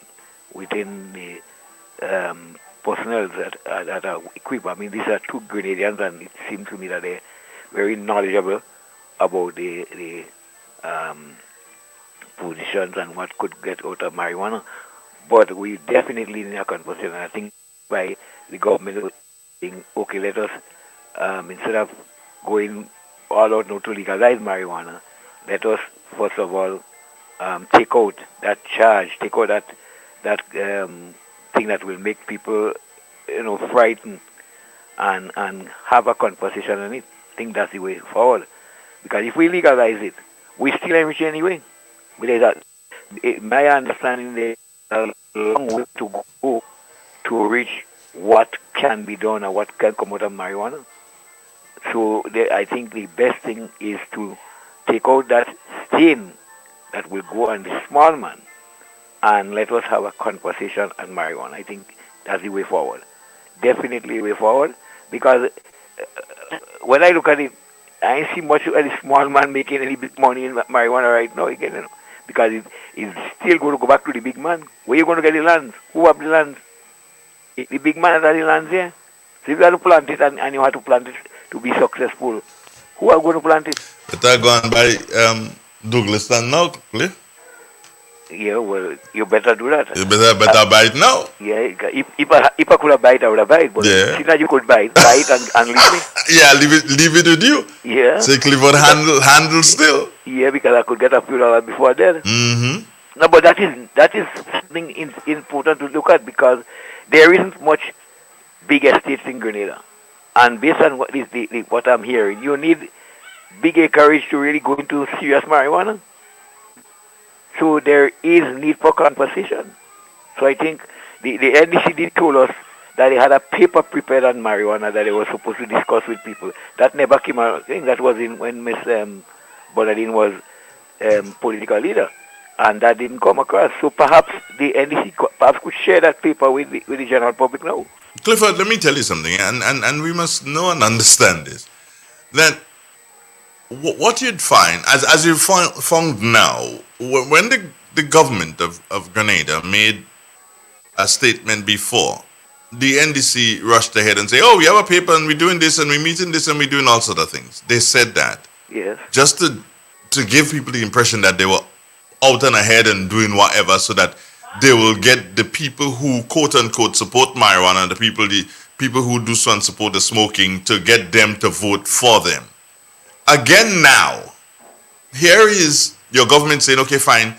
within the personnel that are equipped. I mean, these are two Grenadians, and it seems to me that they're very knowledgeable about the positions and what could get out of marijuana. But we definitely need a conversation. I think by the government saying, okay, let us, instead of going all out now to legalize marijuana, let us first of all take out that charge, take out that thing that will make people, frightened, and have a conversation on it. I think that's the way forward. Because if we legalize it, we still enrich anyway. My understanding, there's a long way to go to reach what can be done or what can come out of marijuana. So I think the best thing is to take out that stain that will go on the small man and let us have a conversation on marijuana. I think that's the way forward. Definitely the way forward, because when I look at it, I ain't see much of the small man making any big money in marijuana right now again, because it's still going to go back to the big man. Where you going to get the lands? Who have the lands? The big man has the lands here. So if you have to plant it and you have to plant it to be successful, who are going to plant it? Better go and buy Douglas and now, Cliff. Yeah, well, you better do that. You better buy it now. Yeah, if I could have buy it, I would have buy it. But see that you could buy it and leave me. Yeah, leave it with you. Yeah. So Clifford handle still. Yeah, because I could get a few dollars before then. Mm-hmm. No, but that is something important to look at, because there isn't much big estates in Grenada. And based on what I'm hearing, you need big acreage to really go into serious marijuana. So there is need for conversation. So I think the NDC did told us that they had a paper prepared on marijuana that they were supposed to discuss with people. That never came out. I think that was when Miss Bonadine was political leader, and that didn't come across. So perhaps the NDC could share that paper with the general public now. Clifford, let me tell you something, and we must know and understand this, that what you'd find, as you found now, when the government of Grenada made a statement before, the NDC rushed ahead and say, oh, we have a paper and we're doing this and we're meeting this and we're doing all sorts of things. They said that. Yes. Just to give people the impression that they were out and ahead and doing whatever, so that they will get the people who quote unquote support marijuana, the people who do so and support the smoking, to get them to vote for them. Again now, here is your government saying, okay, fine,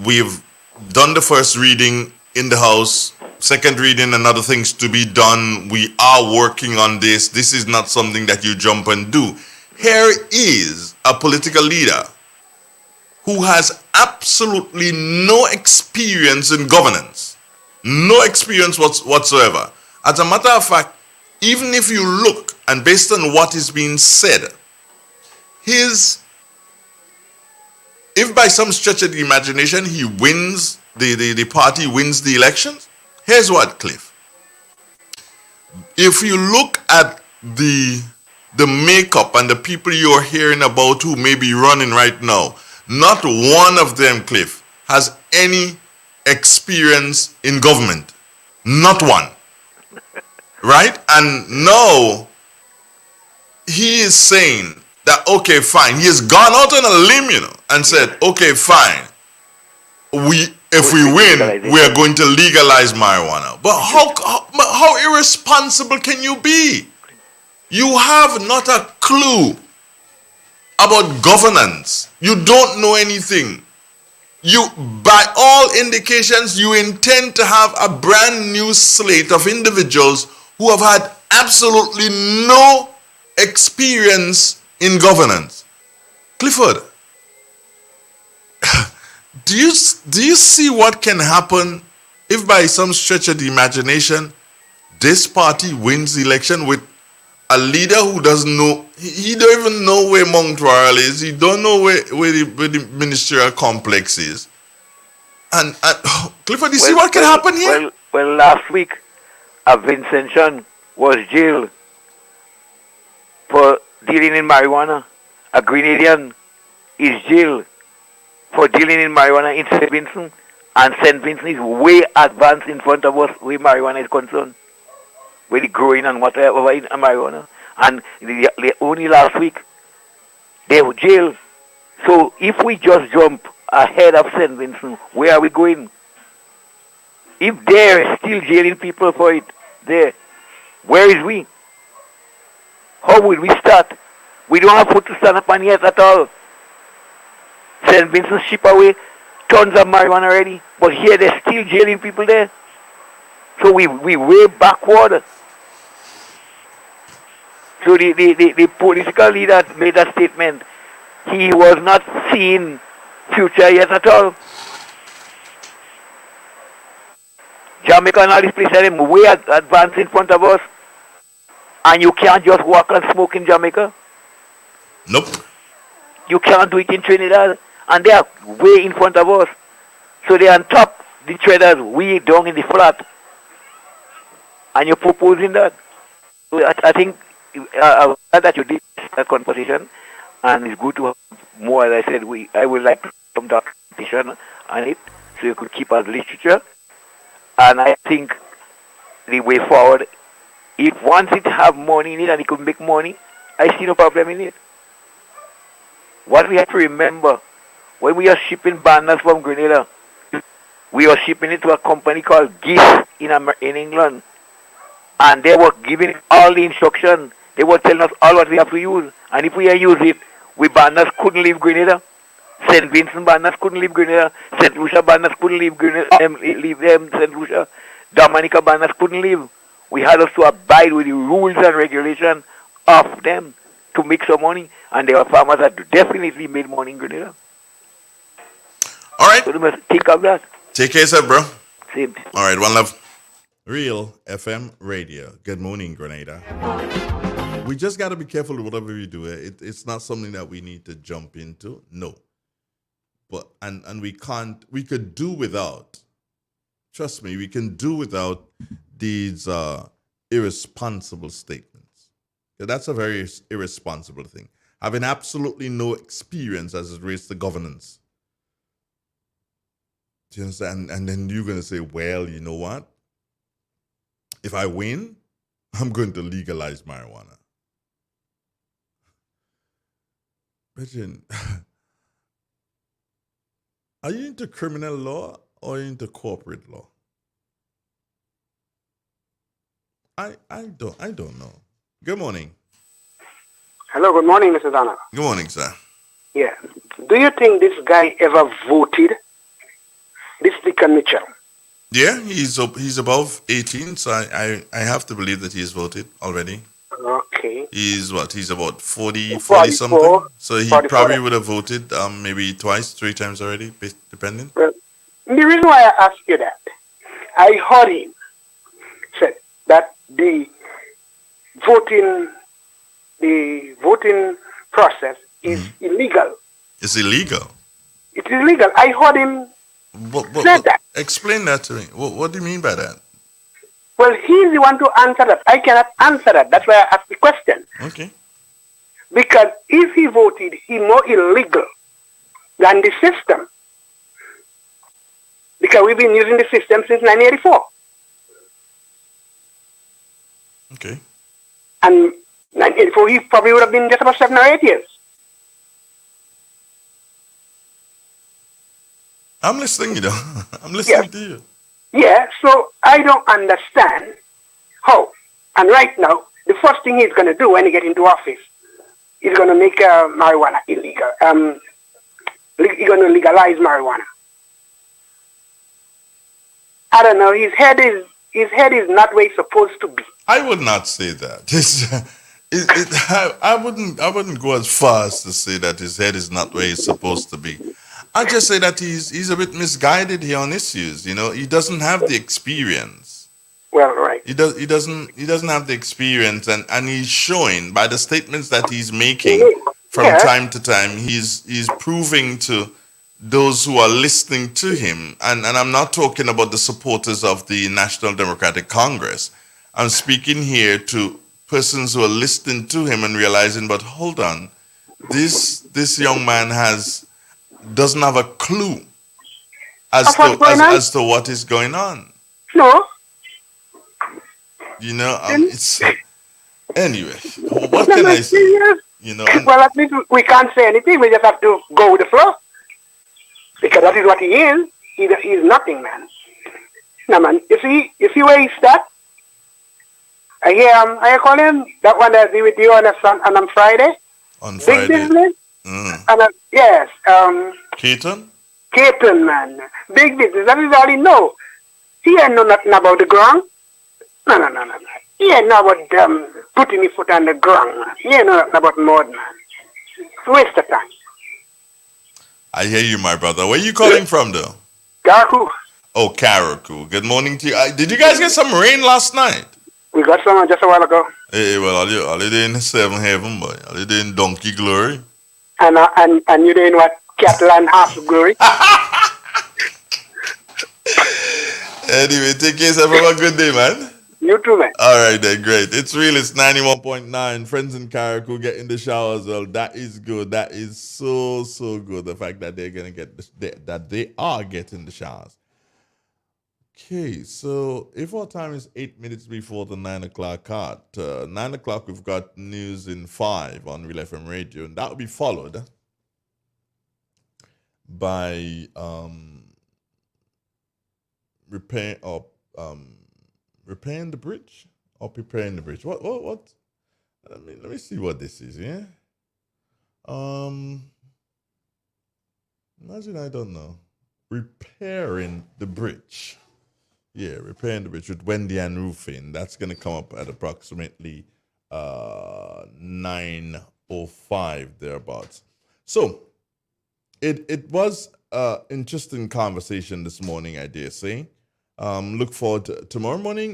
we've done the first reading in the House, second reading and other things to be done. We are working on this. This is not something that you jump and do. Here is a political leader who has absolutely no experience in governance, no experience whatsoever. As a matter of fact, even if you look, and based on what is being said, his if by some stretch of the imagination he wins, the party wins the elections, here's what, Cliff. If you look at the makeup and the people you're hearing about who may be running right now, not one of them, Cliff, has any experience in government. Not one. Right? And now he is saying that, okay, fine. He has gone out on a limb, and said, okay, fine. If we win, we are going to legalize marijuana. But how irresponsible can you be? You have not a clue about governance. You don't know anything. You, by all indications, you intend to have a brand new slate of individuals who have had absolutely no experience in governance. Clifford, do you see what can happen if by some stretch of the imagination this party wins the election with a leader who doesn't know, he don't even know where Mount Royal is, he don't know where the ministerial complex is. And Clifford, do you see what can happen here? Well, last week, a Vincentian was jailed for dealing in marijuana. A Grenadian is jailed for dealing in marijuana in St. Vincent. And St. Vincent is way advanced in front of us where marijuana is concerned. Where the growing and whatever in marijuana. And only last week, they were jailed. So if we just jump ahead of St. Vincent, where are we going? If they're still jailing people for it, where is we? How will we start? We don't have foot to stand up on yet at all. St. Vincent ship away tons of marijuana already, but here they're still jailing people there. So we way backward. So the political leader made a statement. He was not seeing future yet at all. Jamaica and all these places are way advanced in front of us. And you can't just walk and smoke in Jamaica. Nope. You can't do it in Trinidad. And they are way in front of us. So they are on top, the traders, way down in the flat. And you're proposing that. So I think that you did that conversation. And it's good to have more, as I said, I would like some documentation on it. So you could keep as literature. And I think the way forward, if once it have money in it and it could make money, I see no problem in it. What we have to remember, when we are shipping bananas from Grenada, we are shipping it to a company called GIS in England. And they were giving all the instruction. They were telling us all what we have to use. And if we use it, we bananas couldn't leave Grenada. St. Vincent bananas couldn't leave Grenada. St. Lucia bananas couldn't leave Grenada. Leave them, St. Lucia. Dominica bananas couldn't leave. We had us to abide with the rules and regulations of them to make some money. And there were farmers that definitely made money in Grenada. All right. So they must think of that. Take care, sir, bro. Same. All right, one love. Real FM Radio. Good morning, Grenada. We just got to be careful with whatever we do. It's not something that we need to jump into. No. But and we can't, we could do without. Trust me, we can do without these irresponsible statements. That's a very irresponsible thing. Having absolutely no experience as it relates to governance. Do you understand? And then you're going to say, well, you know what? If I win, I'm going to legalize marijuana. Imagine, are you into criminal law or into corporate law? I don't know. Good morning. Hello, good morning, Mr. Dana. Good morning, sir. Yeah. Do you think this guy ever voted? This Deacon Mitchell? Yeah, he's above 18, so I have to believe that he's voted already. Okay. He's what? He's about 40 something. So he probably would have voted maybe twice, 3 times already, depending. Well, the reason why I asked you that, I heard him said that the voting process is illegal. It's illegal. It is illegal. I heard him say that. Explain that to me. What do you mean by that? Well, he's the one to answer that. I cannot answer that. That's why I asked the question. Okay. Because if he voted, he's more illegal than the system. Because we've been using the system since 1984. Okay. And 1984, he probably would have been just about 7 or 8 years. I'm listening, you know. I'm listening to you. Yeah, so I don't understand how. And right now, the first thing he's going to do when he gets into office, he's going to make marijuana illegal. He's going to legalize marijuana. I don't know. His head is not where it's supposed to be. I would not say that. I wouldn't go as far as to say that his head is not where it's supposed to be. I just say that he's a bit misguided here on issues. You know, he doesn't have the experience. Well, right. He doesn't have the experience, and he's showing by the statements that he's making from time to time. He's proving to those who are listening to him, and I'm not talking about the supporters of the National Democratic Congress. I'm speaking here to persons who are listening to him and realizing, but hold on, this young man doesn't have a clue as to what is going on. No. You know, it's anyway. What can I say? You know. Well, at least we can't say anything. We just have to go with the flow, because that is what he is. He's nothing, man. No, man. You see where he starts. I call him that one that I with you on Friday. On Friday. Big business. And yes. Keaton, man. Big business. That is all he know. He ain't know nothing about the ground. No. He ain't know about putting his foot on the ground, man. He ain't know nothing about mud, man. It's a waste of time. I hear you, my brother. Where you calling from, though? Karaku. Oh, Karaku. Good morning to you. Did you guys get some rain last night? We got some just a while ago. Hey, well, all you in Seven Heaven, boy. All you in Donkey Glory. And you doing what? Cattle and half glory. Anyway, take care. Have a good day, man. You too, man. All right, then, great. It's real. It's 91.9. Friends in Karaku get in the shower as well. That is good. That is so good. The fact that they're gonna that they are getting the showers. Okay, so if our time is 8 minutes before the 9 o'clock cut, 9 o'clock we've got news in 5 on Real FM Radio, and that will be followed by repairing the bridge or preparing the bridge. What? Let me see what this is. Yeah. Imagine I don't know. Repairing the bridge. Yeah, repairing the bridge with Wendy and Roofing. That's going to come up at approximately 9:05 thereabouts. So it was an interesting conversation this morning, I dare say. Look forward to tomorrow morning.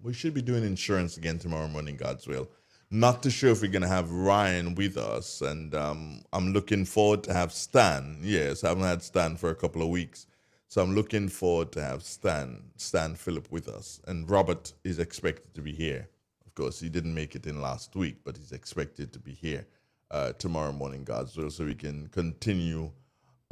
We should be doing insurance again tomorrow morning, God's will. Not too sure if we're going to have Ryan with us, and I'm looking forward to have Stan. Yes, I haven't had Stan for a couple of weeks. So I'm looking forward to have Stan Phillip with us. And Robert is expected to be here. Of course, he didn't make it in last week, but he's expected to be here tomorrow morning, God's will, so we can continue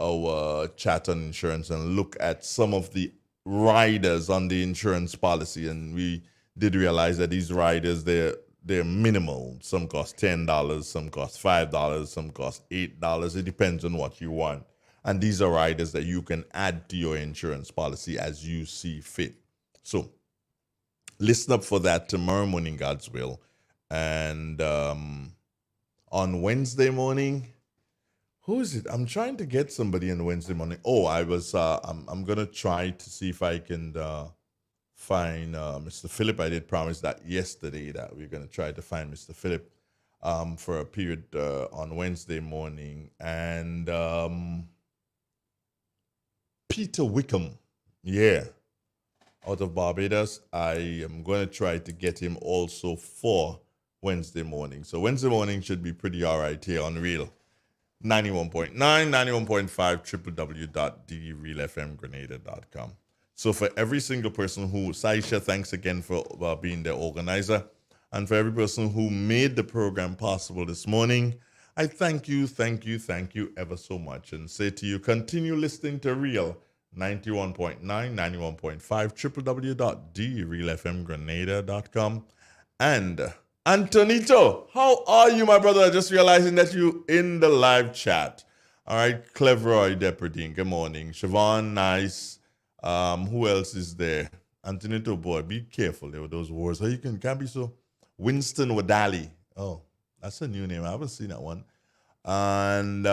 our chat on insurance and look at some of the riders on the insurance policy. And we did realize that these riders, they're minimal. Some cost $10, some cost $5, some cost $8. It depends on what you want. And these are riders that you can add to your insurance policy as you see fit. So listen up for that tomorrow morning, God's will. And on Wednesday morning, who is it? I'm trying to get somebody on Wednesday morning. Oh, I'm going to try to see if I can find Mr. Phillip. I did promise that yesterday that we're going to try to find Mr. Phillip for a period on Wednesday morning. And Peter Wickham, out of Barbados. I am going to try to get him also for Wednesday morning. So Wednesday morning should be pretty all right here on Real 91.9, 91.5, www.drealfmgrenada.com. So for every single person who, Saisha, thanks again for being the organizer. And for every person who made the program possible this morning, I thank you ever so much. And say to you, continue listening to Real 91.9, 91.5, www.drealfmgrenada.com. And Antonito, how are you, my brother? Just realizing that you in the live chat. All right, Cleveroy Depredine, good morning. Siobhan, nice. Who else is there? Antonito, boy, be careful there with those words. How you can't be so. Winston Wadali. Oh, that's a new name. I haven't seen that one. And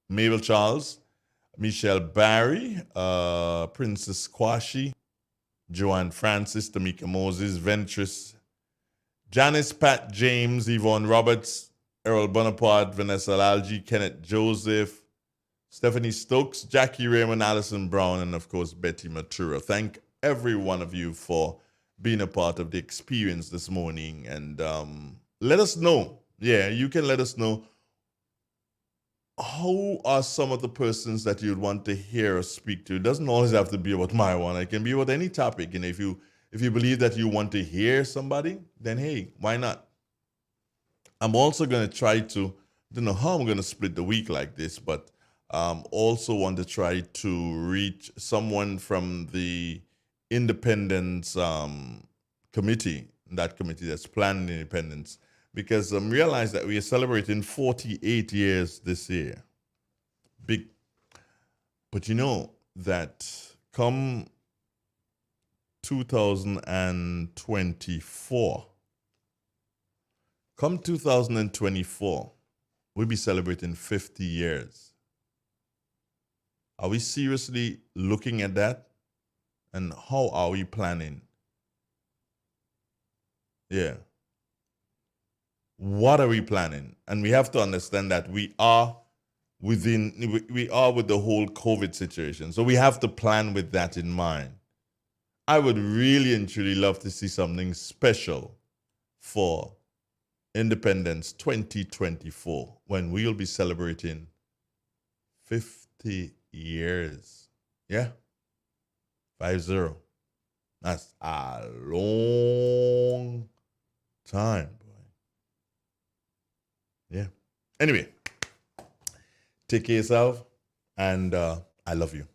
Mabel Charles, Michelle Barry, Princess Kwashi, Joanne Francis, Tamika Moses, Ventress, Janice Pat James, Yvonne Roberts, Errol Bonaparte, Vanessa Lalji, Kenneth Joseph, Stephanie Stokes, Jackie Raymond, Allison Brown, and of course, Betty Matura. Thank every one of you for being a part of the experience this morning. And let us know. Yeah, you can let us know who are some of the persons that you'd want to hear or speak to. It doesn't always have to be about marijuana. It can be about any topic. And if you believe that you want to hear somebody, then hey, why not? I'm also going to try to, I don't know how I'm going to split the week like this, but also want to try to reach someone from the Independence Committee, that committee that's planning independence, because realize that we are celebrating 48 years this year. Big. But you know that come 2024, we'll be celebrating 50 years. Are we seriously looking at that? And how are we planning? Yeah. What are we planning? And we have to understand that we are with the whole COVID situation. So we have to plan with that in mind. I would really and truly love to see something special for Independence 2024 when we'll be celebrating 50 years. Yeah? 50. That's a long time, boy. Yeah. Anyway, take care of yourself, and I love you.